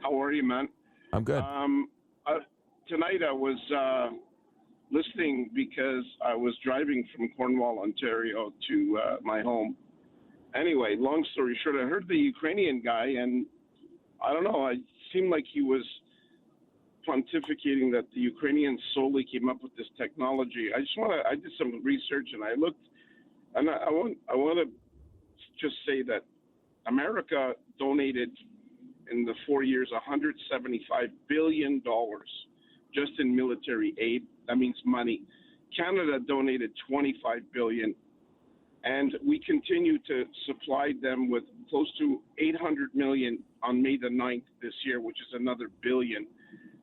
How are you, man? I'm good. Tonight I was listening because I was driving from Cornwall, Ontario to my home. Anyway, long story short, I heard the Ukrainian guy, and I don't know, it seemed like he was pontificating that the Ukrainians solely came up with this technology. I did some research and I looked, and I want to just say that America donated in the 4 years $175 billion just in military aid. That means money. Canada donated $25 billion, and we continue to supply them with close to $800 million on May the 9th this year, which is another billion.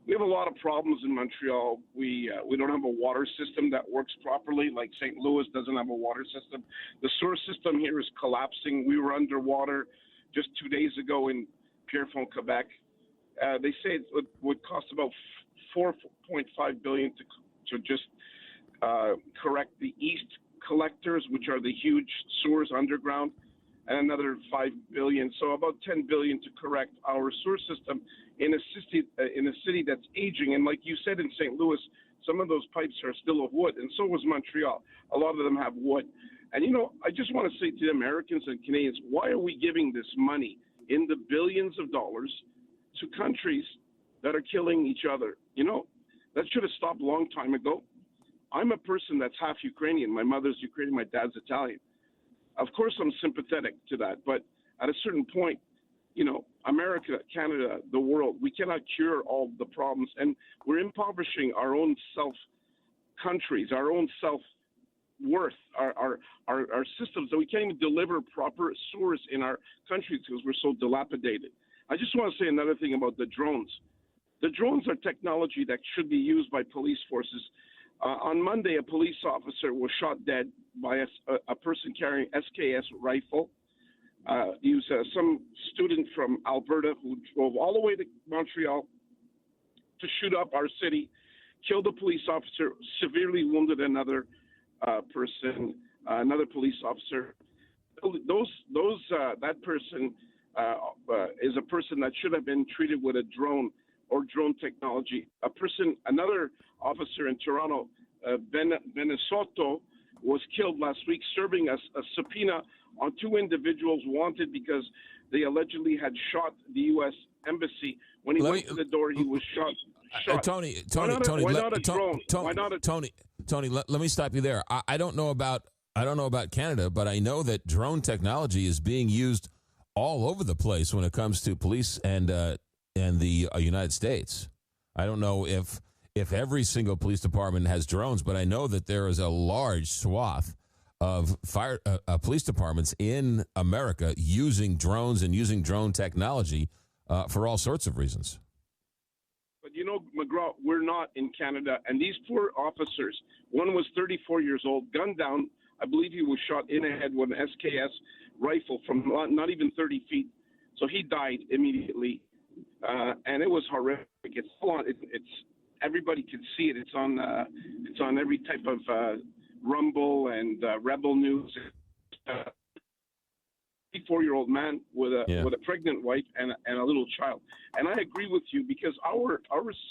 We have a lot of problems in Montreal. We don't have a water system that works properly, like St. Louis doesn't have a water system. The sewer system here is collapsing. We were underwater just 2 days ago in Pierrefonds, Quebec. They say it would cost about $4.5 billion to just correct the east collectors, which are the huge sewers underground, and another $5 billion. So about $10 billion to correct our sewer system in a city that's aging. And like you said in St. Louis, some of those pipes are still of wood, and so was Montreal. A lot of them have wood. And, I just want to say to the Americans and Canadians, why are we giving this money in the billions of dollars to countries that are killing each other? That should have stopped a long time ago. I'm a person that's half Ukrainian. My mother's Ukrainian, my dad's Italian. Of course, I'm sympathetic to that. But at a certain point, America, Canada, the world, we cannot cure all the problems. And we're impoverishing our own countries, our own self-worth, our systems. So we can't even deliver proper sewers in our countries because we're so dilapidated. I just want to say another thing about the drones. The drones are technology that should be used by police forces. On Monday, a police officer was shot dead by a person carrying SKS rifle. He was some student from Alberta who drove all the way to Montreal to shoot up our city, killed a police officer, severely wounded another person, another police officer. That person is a person that should have been treated with a drone or drone technology. Another officer in Toronto, Benesotto, was killed last week, serving a subpoena on two individuals wanted because they allegedly had shot the U.S. embassy. When he went to the door, he was shot. Tony, why not a drone? Tony, let me stop you there. I don't know about Canada, but I know that drone technology is being used all over the place when it comes to police and the United States. I don't know if every single police department has drones, but I know that there is a large swath of police departments in America using drones and using drone technology for all sorts of reasons. But McGraw, we're not in Canada, and these poor officers, one was 34 years old, gunned down. I believe he was shot in the head with an SKS rifle from not even 30 feet. So he died immediately, and it was horrific. It's everybody can see it. It's on every type of Rumble and Rebel News. 34-year-old man with a pregnant wife and a little child. And I agree with you because our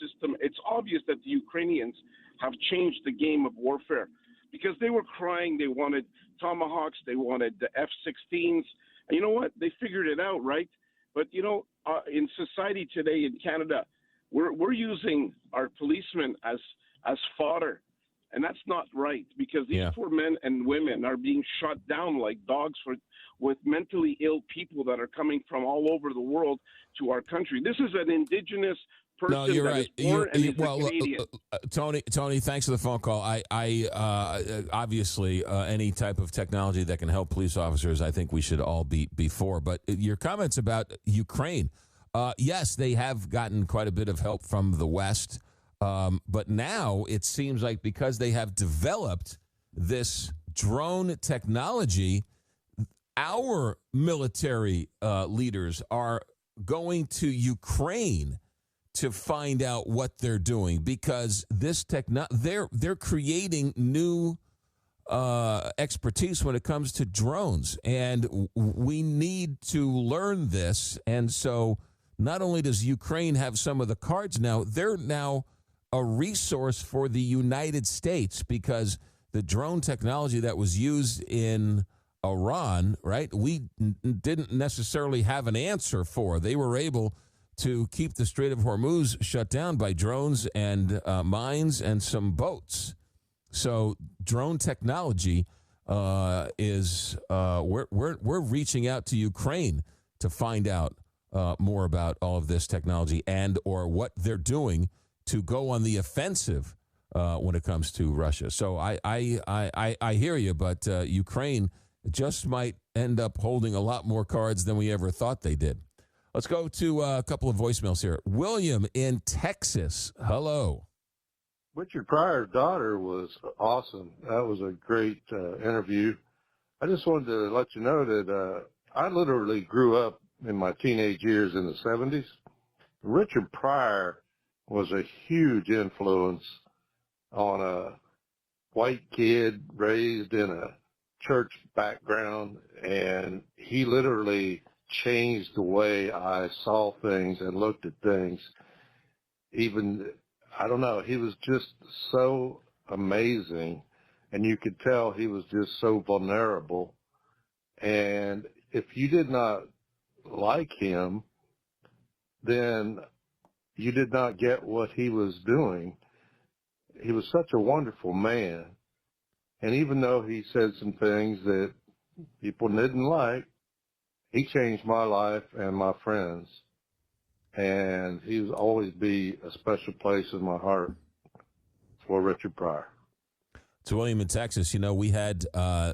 system. It's obvious that the Ukrainians have changed the game of warfare because they were crying. They wanted Tomahawks. They wanted the F-16s. And you know what? They figured it out, right? But in society today in Canada, we're using our policemen as fodder, and that's not right because these poor men and women are being shot down like dogs with mentally ill people that are coming from all over the world to our country. This is an indigenous person. No, you're right. Canadian. Tony, thanks for the phone call. I obviously any type of technology that can help police officers, I think we should all be for. But your comments about Ukraine. Yes, they have gotten quite a bit of help from the West, but now it seems like because they have developed this drone technology, our military leaders are going to Ukraine to find out what they're doing because this they're creating new expertise when it comes to drones, and we need to learn this. And so not only does Ukraine have some of the cards now, they're now a resource for the United States because the drone technology that was used in Iran, right, we didn't necessarily have an answer for. They were able to keep the Strait of Hormuz shut down by drones and mines and some boats. So drone technology is we're reaching out to Ukraine to find out more about all of this technology and or what they're doing to go on the offensive when it comes to Russia. So I hear you, but Ukraine just might end up holding a lot more cards than we ever thought they did. Let's go to a couple of voicemails here. William in Texas. Hello. Richard Pryor's daughter was awesome. That was a great interview. I just wanted to let you know that I literally grew up in my teenage years in the 70s. Richard Pryor was a huge influence on a white kid raised in a church background, and he literally changed the way I saw things and looked at things. Even, I don't know, he was just so amazing, and you could tell he was just so vulnerable. And if you did not like him, then you did not get what he was doing. He was such a wonderful man. And even though he said some things that people didn't like, he changed my life and my friends. And he will always be a special place in my heart for Richard Pryor. To William in Texas, you know, we had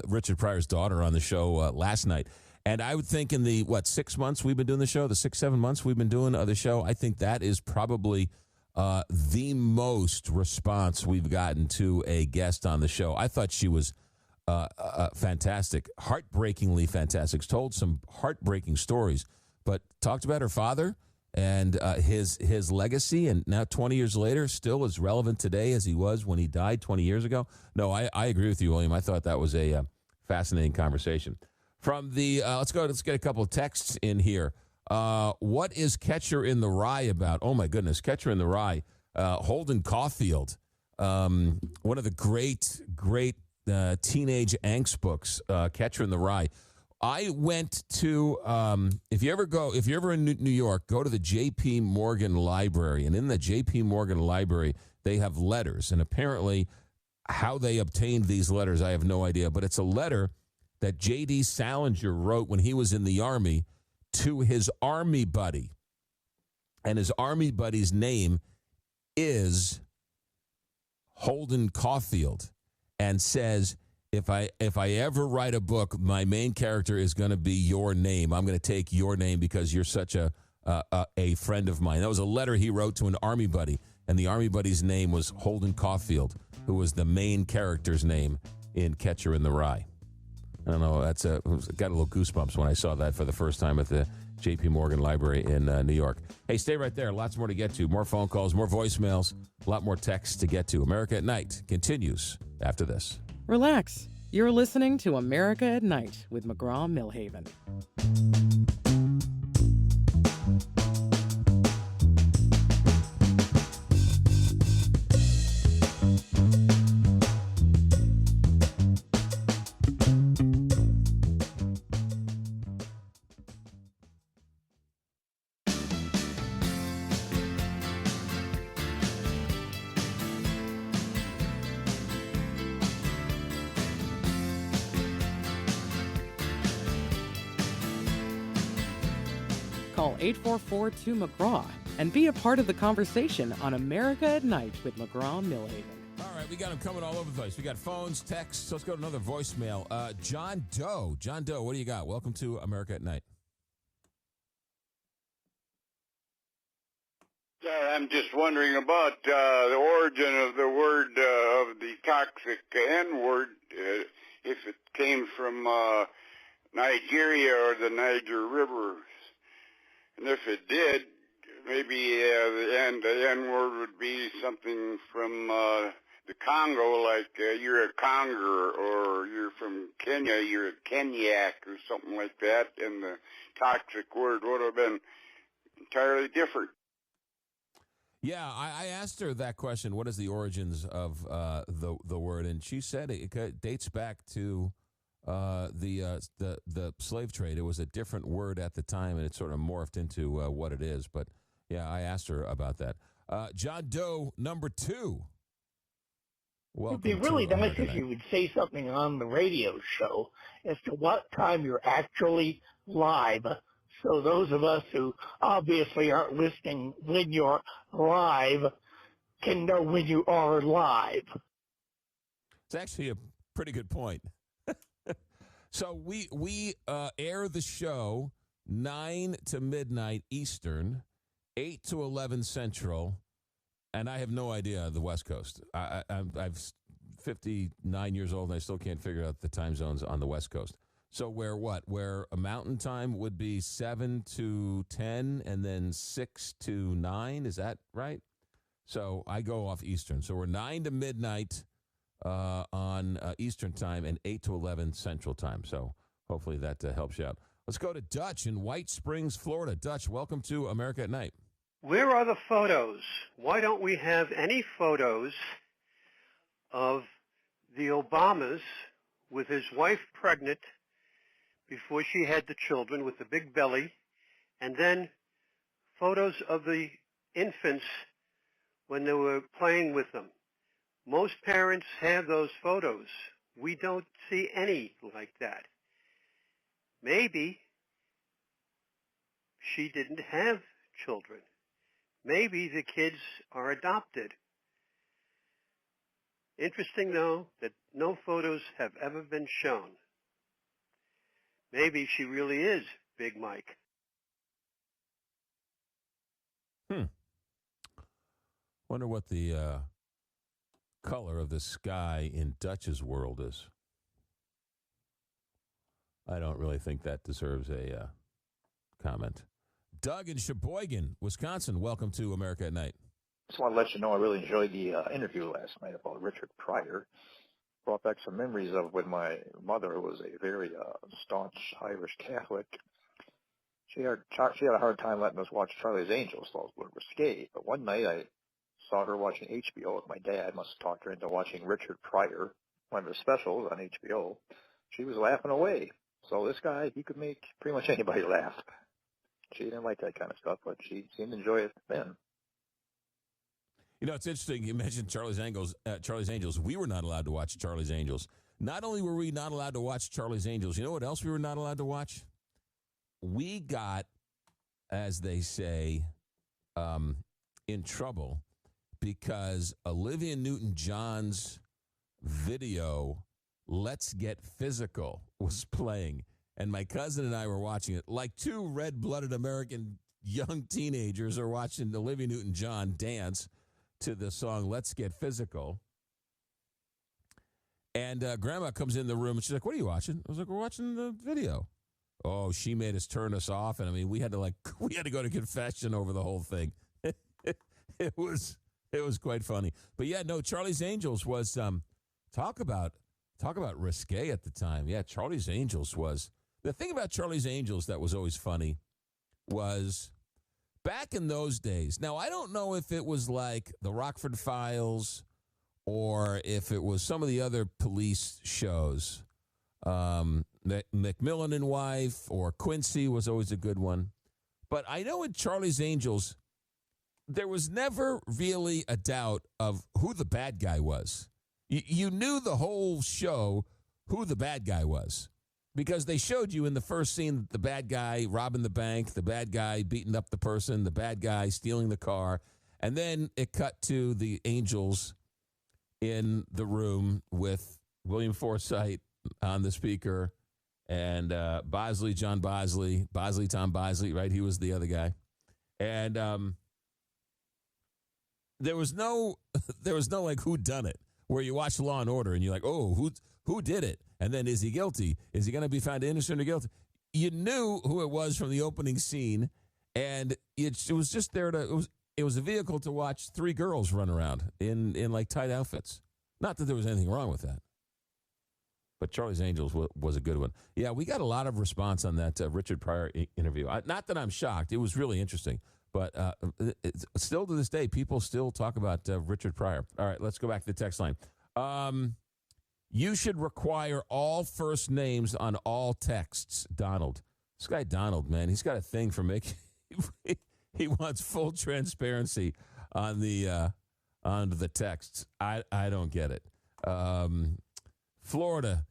Richard Pryor's daughter on the show last night. And I would think in the, 6 months we've been doing the show, the 6-7 months we've been doing the show, I think that is probably the most response we've gotten to a guest on the show. I thought she was fantastic, heartbreakingly fantastic. Told some heartbreaking stories, but talked about her father and his legacy, and now 20 years later, still as relevant today as he was when he died 20 years ago. No, I agree with you, William. I thought that was a fascinating conversation. From the let's get a couple of texts in here. What is Catcher in the Rye about? Oh my goodness, Catcher in the Rye. Holden Caulfield, one of the great teenage angst books, Catcher in the Rye. I went to, if you're ever in New York, go to the J.P. Morgan Library. And in the J.P. Morgan Library, they have letters. And apparently how they obtained these letters, I have no idea. But it's a letter that J.D. Salinger wrote when he was in the Army to his Army buddy. And his Army buddy's name is Holden Caulfield, and says, if I ever write a book, my main character is going to be your name. I'm going to take your name because you're such a friend of mine. That was a letter he wrote to an Army buddy, and the Army buddy's name was Holden Caulfield, who was the main character's name in Catcher in the Rye. I don't know, got a little goosebumps when I saw that for the first time at the J.P. Morgan Library in New York. Hey, stay right there. Lots more to get to. More phone calls, more voicemails, a lot more texts to get to. America at Night continues after this. Relax. You're listening to America at Night with McGraw Milhaven. Call 844-2-McGraw and be a part of the conversation on America at Night with McGraw Milhaven. All right, we got them coming all over the place. We got phones, texts. Let's go to another voicemail. John Doe. John Doe, what do you got? Welcome to America at Night. I'm just wondering about the origin of the word, of the toxic N-word, if it came from Nigeria or the Niger River. And if it did, maybe the N-word would be something from the Congo, like you're a Conger, or you're from Kenya, you're a Kenyak, or something like that, and the toxic word would have been entirely different. Yeah, I asked her that question. What is the origins of the word? And she said it dates back to the slave trade. It was a different word at the time, and it sort of morphed into what it is. But Yeah, I asked her about that. John Doe, number 2. It'd be really nice if you would say something on the radio show as to what time you're actually live, so those of us who obviously aren't listening when you're live can know when you are live. It's actually a pretty good point. So we air the show 9 to midnight Eastern, 8 to 11 Central, and I have no idea the West Coast. I'm 59 years old, and I still can't figure out the time zones on the West Coast. So where a mountain time would be 7 to 10 and then 6 to 9, is that right? So I go off Eastern. So we're 9 to midnight on Eastern time and 8 to 11 Central time. So hopefully that helps you out. Let's go to Dutch in White Springs, Florida. Dutch, welcome to America at Night. Where are the photos? Why don't we have any photos of the Obamas with his wife pregnant before she had the children with the big belly, and then photos of the infants when they were playing with them? Most parents have those photos. We don't see any like that. Maybe she didn't have children. Maybe the kids are adopted. Interesting, though, that no photos have ever been shown. Maybe she really is Big Mike. Wonder what the color of the sky in Dutch's world is. I don't really think that deserves a comment. Doug in Sheboygan, Wisconsin, welcome to America at Night. Just want to let you know I really enjoyed the interview last night about Richard Pryor. Brought back some memories of when my mother, who was a very staunch Irish Catholic, she had a hard time letting us watch Charlie's Angels, so it was a little risque. But one night I saw her watching HBO with my dad. Must have talked her into watching Richard Pryor, one of his specials on HBO. She was laughing away. So this guy, he could make pretty much anybody laugh. She didn't like that kind of stuff, but she seemed to enjoy it then. You know, it's interesting. You mentioned Charlie's Angels. We were not allowed to watch Charlie's Angels. Not only were we not allowed to watch Charlie's Angels, you know what else we were not allowed to watch? We got, as they say, in trouble because Olivia Newton-John's video, Let's Get Physical, was playing. And my cousin and I were watching it. Like two red-blooded American young teenagers are watching Olivia Newton-John dance to the song Let's Get Physical. And Grandma comes in the room, and she's like, what are you watching? I was like, we're watching the video. Oh, she made us turn us off. And, I mean, we had to go to confession over the whole thing. It was quite funny. But, yeah, no, Charlie's Angels was talk about risque at the time. Yeah, Charlie's Angels was. The thing about Charlie's Angels that was always funny was back in those days. Now, I don't know if it was like the Rockford Files or if it was some of the other police shows. McMillan and Wife or Quincy was always a good one. But I know in Charlie's Angels, there was never really a doubt of who the bad guy was. You knew the whole show who the bad guy was. Because they showed you in the first scene the bad guy robbing the bank, the bad guy beating up the person, the bad guy stealing the car. And then it cut to the Angels in the room with William Forsythe on the speaker and Bosley, John Bosley, Tom Bosley, right? He was the other guy. And there was no like who done it, where you watch Law and Order and you're like, oh, who did it? And then, is he guilty? Is he going to be found innocent or guilty? You knew who it was from the opening scene, and it was just there it was a vehicle to watch three girls run around in like tight outfits. Not that there was anything wrong with that. But Charlie's Angels was a good one. Yeah, we got a lot of response on that Richard Pryor interview. Not that I'm shocked. It was really interesting. But still to this day, people still talk about Richard Pryor. All right, let's go back to the text line. You should require all first names on all texts, Donald. This guy Donald, man, he's got a thing for making He wants full transparency on the texts. I don't get it. Florida,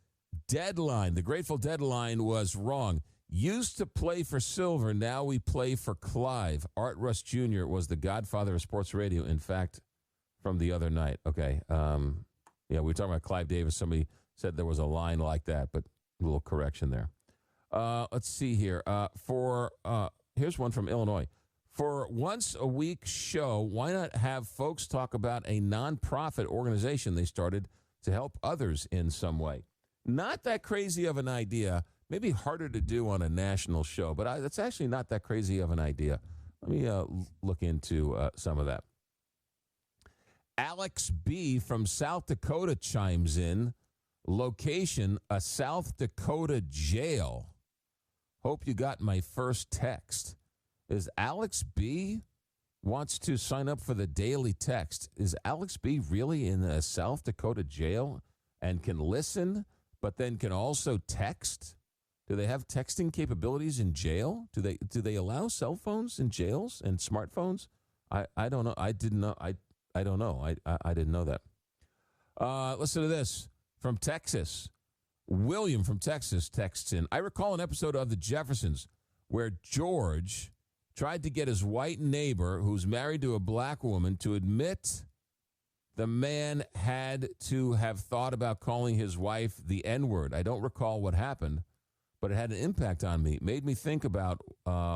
Deadline. The Grateful Deadline was wrong. Used to play for Silver, now we play for Clive. Art Russ Jr. was the godfather of sports radio, in fact, from the other night. Okay. We were talking about Clive Davis. Somebody said there was a line like that, but a little correction there. Let's see here. Here's one from Illinois. For once a week show, why not have folks talk about a nonprofit organization they started to help others in some way? Not that crazy of an idea. Maybe harder to do on a national show, but that's actually not that crazy of an idea. Let me look into some of that. Alex B. from South Dakota chimes in. Location, a South Dakota jail. Hope you got my first text. Is Alex B. wants to sign up for the daily text? Is Alex B. really in a South Dakota jail and can listen, but then can also text? Do they have texting capabilities in jail? Do they allow cell phones in jails and smartphones? I don't know. I didn't know. I don't know. I didn't know that. Listen to this from Texas. William from Texas texts in. I recall an episode of The Jeffersons where George tried to get his white neighbor, who's married to a black woman, to admit the man had to have thought about calling his wife the N-word. I don't recall what happened, but it had an impact on me. It made me think about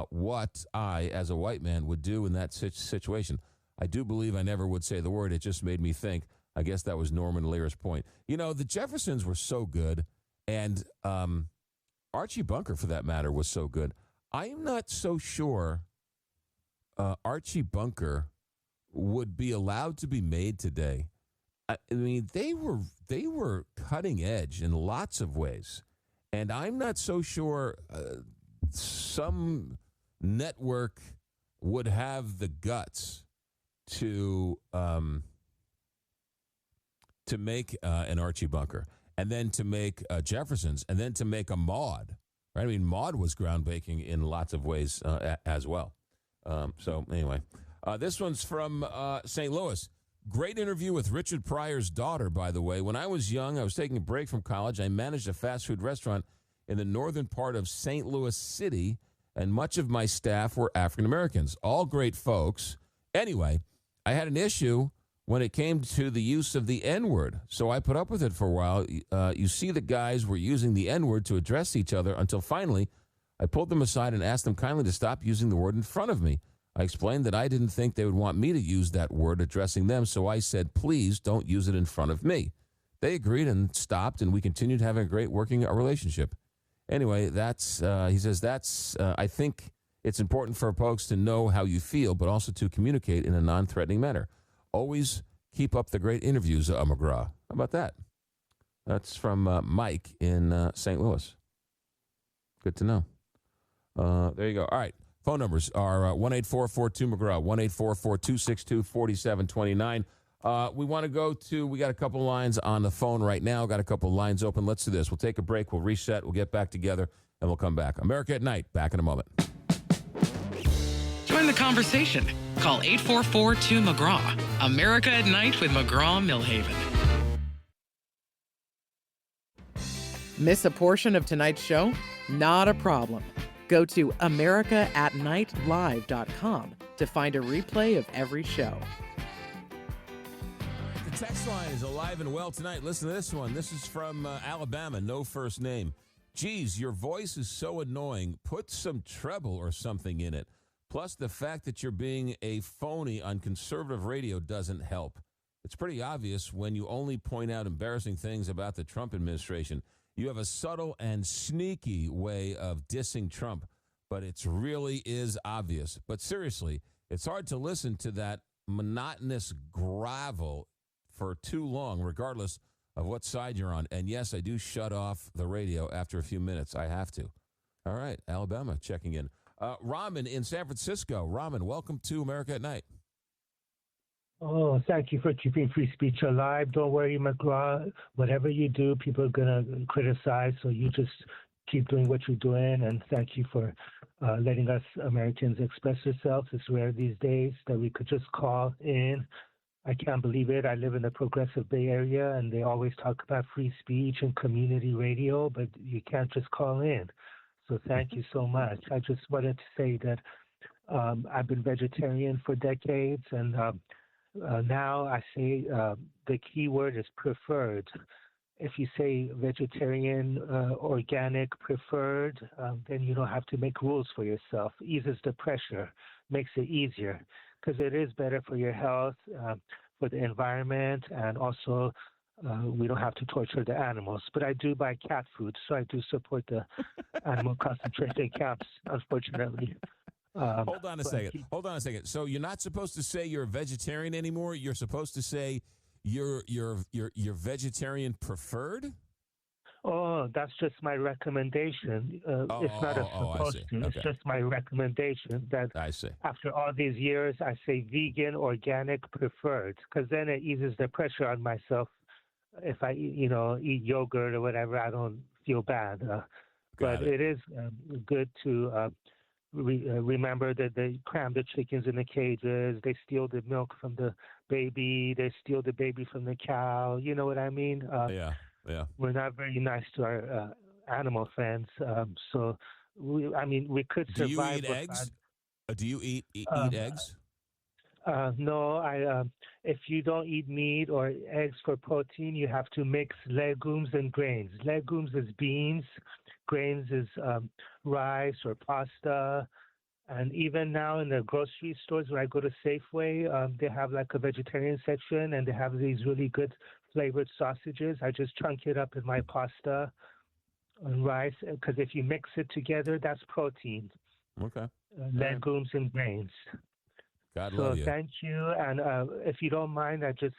what I, as a white man, would do in that situation. I do believe I never would say the word. It just made me think. I guess that was Norman Lear's point. You know, the Jeffersons were so good, and Archie Bunker, for that matter, was so good. I'm not so sure Archie Bunker would be allowed to be made today. I mean, they were cutting edge in lots of ways, and I'm not so sure some network would have the guts to make an Archie Bunker, and then to make Jeffersons, and then to make a Maude. Right? I mean, Maude was groundbreaking in lots of ways as well. So anyway, this one's from St. Louis. Great interview with Richard Pryor's daughter, by the way. When I was young, I was taking a break from college. I managed a fast food restaurant in the northern part of St. Louis City, and much of my staff were African Americans. All great folks. Anyway, I had an issue when it came to the use of the N-word, so I put up with it for a while. You see, the guys were using the N-word to address each other until finally I pulled them aside and asked them kindly to stop using the word in front of me. I explained that I didn't think they would want me to use that word addressing them, so I said, please don't use it in front of me. They agreed and stopped, and we continued having a great working relationship. Anyway, he says, I think it's important for folks to know how you feel, but also to communicate in a non-threatening manner. Always keep up the great interviews, McGraw. How about that? That's from Mike in St. Louis. Good to know. There you go. All right. Phone numbers are 1-844-2-McGraw, 1-844-262-4729. We want to go to, we got a couple lines on the phone right now. Got a couple lines open. Let's do this. We'll take a break. We'll reset. We'll get back together, and we'll come back. America at Night. Back in a moment. Join the conversation. Call 844-2-McGraw. America at Night with McGraw Milhaven. Miss a portion of tonight's show? Not a problem. Go to americaatnightlive.com to find a replay of every show. The text line is alive and well tonight. Listen to this one. This is from Alabama, no first name. Geez, your voice is so annoying. Put some treble or something in it. Plus, the fact that you're being a phony on conservative radio doesn't help. It's pretty obvious when you only point out embarrassing things about the Trump administration. You have a subtle and sneaky way of dissing Trump, but it really is obvious. But seriously, it's hard to listen to that monotonous gravel for too long, regardless of what side you're on. And yes, I do shut off the radio after a few minutes. I have to. All right, Alabama checking in. Raman in San Francisco. Raman, welcome to America at Night. Oh, thank you for keeping free speech alive. Don't worry, McGraw. Whatever you do, people are going to criticize, so you just keep doing what you're doing, and thank you for letting us Americans express ourselves. It's rare these days that we could just call in. I can't believe it. I live in the progressive Bay Area, and they always talk about free speech and community radio, but you can't just call in. So thank you so much. I just wanted to say that I've been vegetarian for decades, and now I say the key word is preferred. If you say vegetarian, organic, preferred, then you don't have to make rules for yourself. Eases the pressure, makes it easier, because it is better for your health, for the environment, and also we don't have to torture the animals. But I do buy cat food, so I do support the animal concentration camps, unfortunately. Hold on a second. So you're not supposed to say you're a vegetarian anymore. You're supposed to say you're vegetarian preferred. Oh, that's just my recommendation. It's not supposed to. Okay. It's just my recommendation that I see. After all these years, I say vegan, organic, preferred, because then it eases the pressure on myself. If I, eat yogurt or whatever, I don't feel bad. But it is good to remember that they cram the chickens in the cages. They steal the milk from the baby. They steal the baby from the cow. You know what I mean? Yeah. We're not very nice to our animal friends. So, we could survive. Do you eat eggs? Do you eat eggs? No, if you don't eat meat or eggs for protein, you have to mix legumes and grains. Legumes is beans, grains is rice or pasta. And even now in the grocery stores, when I go to Safeway, they have like a vegetarian section, and they have these really good flavored sausages. I just chunk it up in my pasta and rice, because if you mix it together, that's protein. Okay. Legumes and grains. God love you. Thank you. And if you don't mind, I just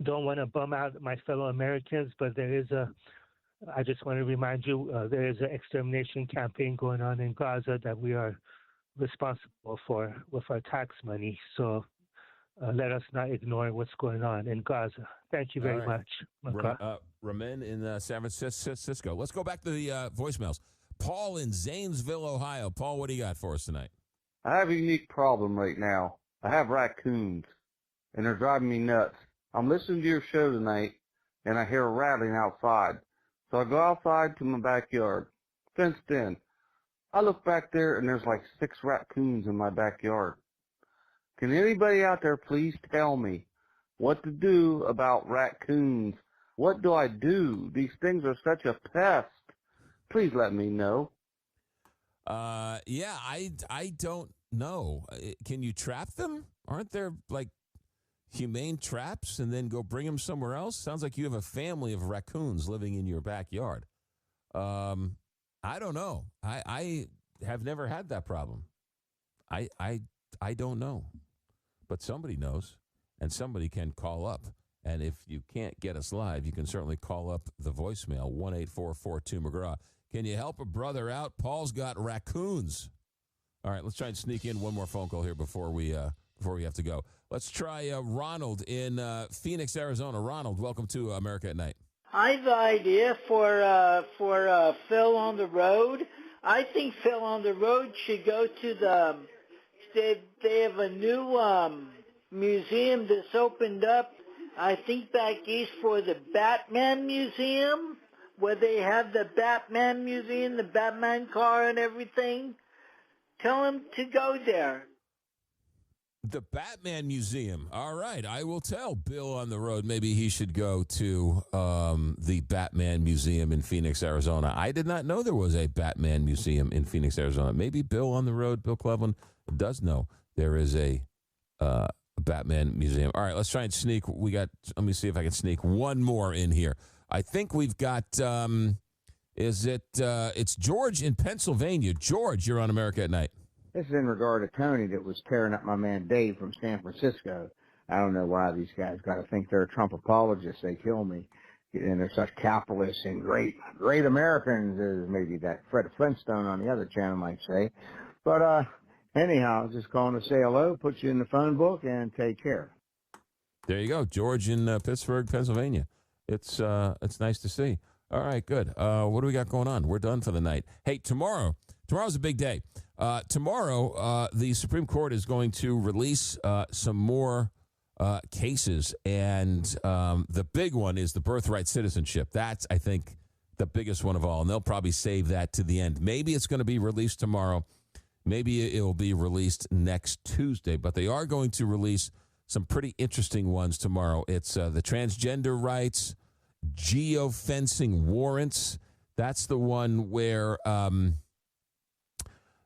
don't want to bum out my fellow Americans, but I just want to remind you, there is an extermination campaign going on in Gaza that we are responsible for with our tax money. So let us not ignore what's going on in Gaza. Thank you very much. Ramin in San Francisco. Let's go back to the voicemails. Paul in Zanesville, Ohio. Paul, what do you got for us tonight? I have a unique problem right now. I have raccoons, and they're driving me nuts. I'm listening to your show tonight, and I hear a rattling outside. So I go outside to my backyard, fenced in. I look back there, and there's like 6 raccoons in my backyard. Can anybody out there please tell me what to do about raccoons? What do I do? These things are such a pest. Please let me know. I don't know. Can you trap them? Aren't there like humane traps and then go bring them somewhere else? Sounds like you have a family of raccoons living in your backyard. I don't know. I have never had that problem. I don't know. But somebody knows, and somebody can call up. And if you can't get us live, you can certainly call up the voicemail, 1-844-2-McGraw. Can you help a brother out? Paul's got raccoons. All right, let's try and sneak in one more phone call here before we have to go. Let's try Ronald in Phoenix, Arizona. Ronald, welcome to America at Night. I have an idea for Phil on the Road. I think Phil on the Road should go to they have a new museum that's opened up, I think back east, for the Batman Museum, where they have the Batman Museum, the Batman car and everything. Tell him to go there. The Batman Museum. All right. I will tell Bill on the Road maybe he should go to the Batman Museum in Phoenix, Arizona. I did not know there was a Batman Museum in Phoenix, Arizona. Maybe Bill on the Road, Bill Cleveland, does know there is a Batman Museum. All right. Let's try and sneak. Let me see if I can sneak one more in here. I think we've got, it's George in Pennsylvania. George, you're on America at Night. This is in regard to Tony that was tearing up my man Dave from San Francisco. I don't know why these guys got to think they're Trump apologists. They kill me. And they're such capitalists and great Americans, as maybe that Fred Flintstone on the other channel might say. But anyhow, just calling to say hello, put you in the phone book, and take care. There you go, George in Pittsburgh, Pennsylvania. It's nice to see. All right, good. What do we got going on? We're done for the night. Hey, tomorrow Tomorrow's a big day. Tomorrow, the Supreme Court is going to release some more cases, and the big one is the birthright citizenship. That's, I think, the biggest one of all, and they'll probably save that to the end. Maybe it's going to be released tomorrow. Maybe it will be released next Tuesday, but they are going to release some pretty interesting ones tomorrow. It's the transgender rights, geofencing warrants. That's the one where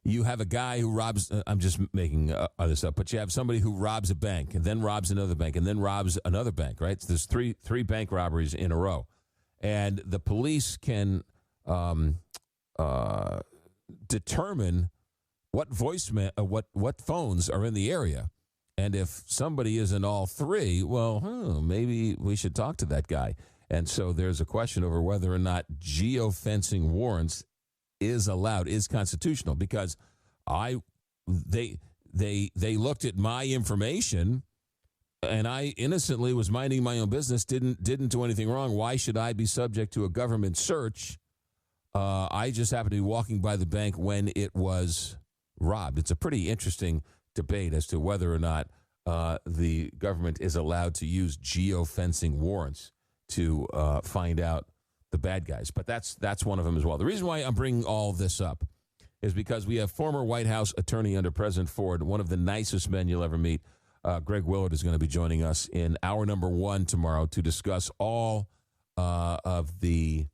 you have a guy who robs, I'm just making this up, but you have somebody who robs a bank and then robs another bank and then robs another bank, right? So there's three bank robberies in a row. And the police can determine what what phones are in the area. And if somebody is in all three, well, maybe we should talk to that guy. And so there's a question over whether or not geofencing warrants is allowed, is constitutional, because they looked at my information and I innocently was minding my own business, didn't do anything wrong. Why should I be subject to a government search? I just happened to be walking by the bank when it was robbed. It's a pretty interesting debate as to whether or not the government is allowed to use geofencing warrants to find out the bad guys. But that's one of them as well. The reason why I'm bringing all this up is because we have former White House attorney under President Ford, one of the nicest men you'll ever meet. Greg Willard is going to be joining us in hour number 1 tomorrow to discuss all of the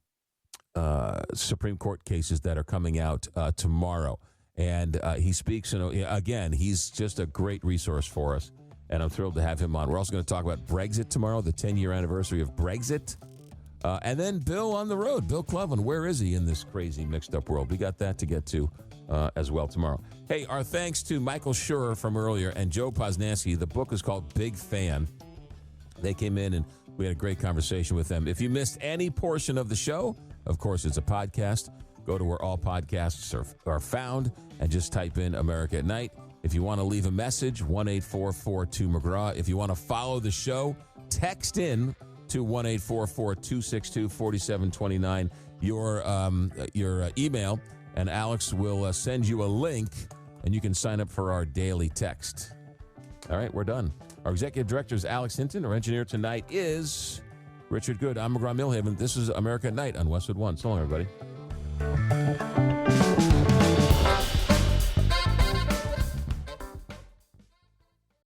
Supreme Court cases that are coming out tomorrow. And he speaks, again, he's just a great resource for us, and I'm thrilled to have him on. We're also going to talk about Brexit tomorrow, the 10-year anniversary of Brexit. And then Bill on the road, Bill Cleveland, where is he in this crazy mixed-up world? We got that to get to as well tomorrow. Hey, our thanks to Michael Schur from earlier and Joe Posnanski. The book is called Big Fan. They came in and we had a great conversation with them. If you missed any portion of the show, of course, it's a podcast. Go to where all podcasts are found and just type in America at Night. If you want to leave a message, 1-844-2-McGraw. If you want to follow the show, text in to 1-844-262-4729 your email, and Alex will send you a link, and you can sign up for our daily text. All right, we're done. Our executive director is Alex Hinton. Our engineer tonight is Richard Good. I'm McGraw Milhaven. This is America at Night on Westwood One. So long, everybody.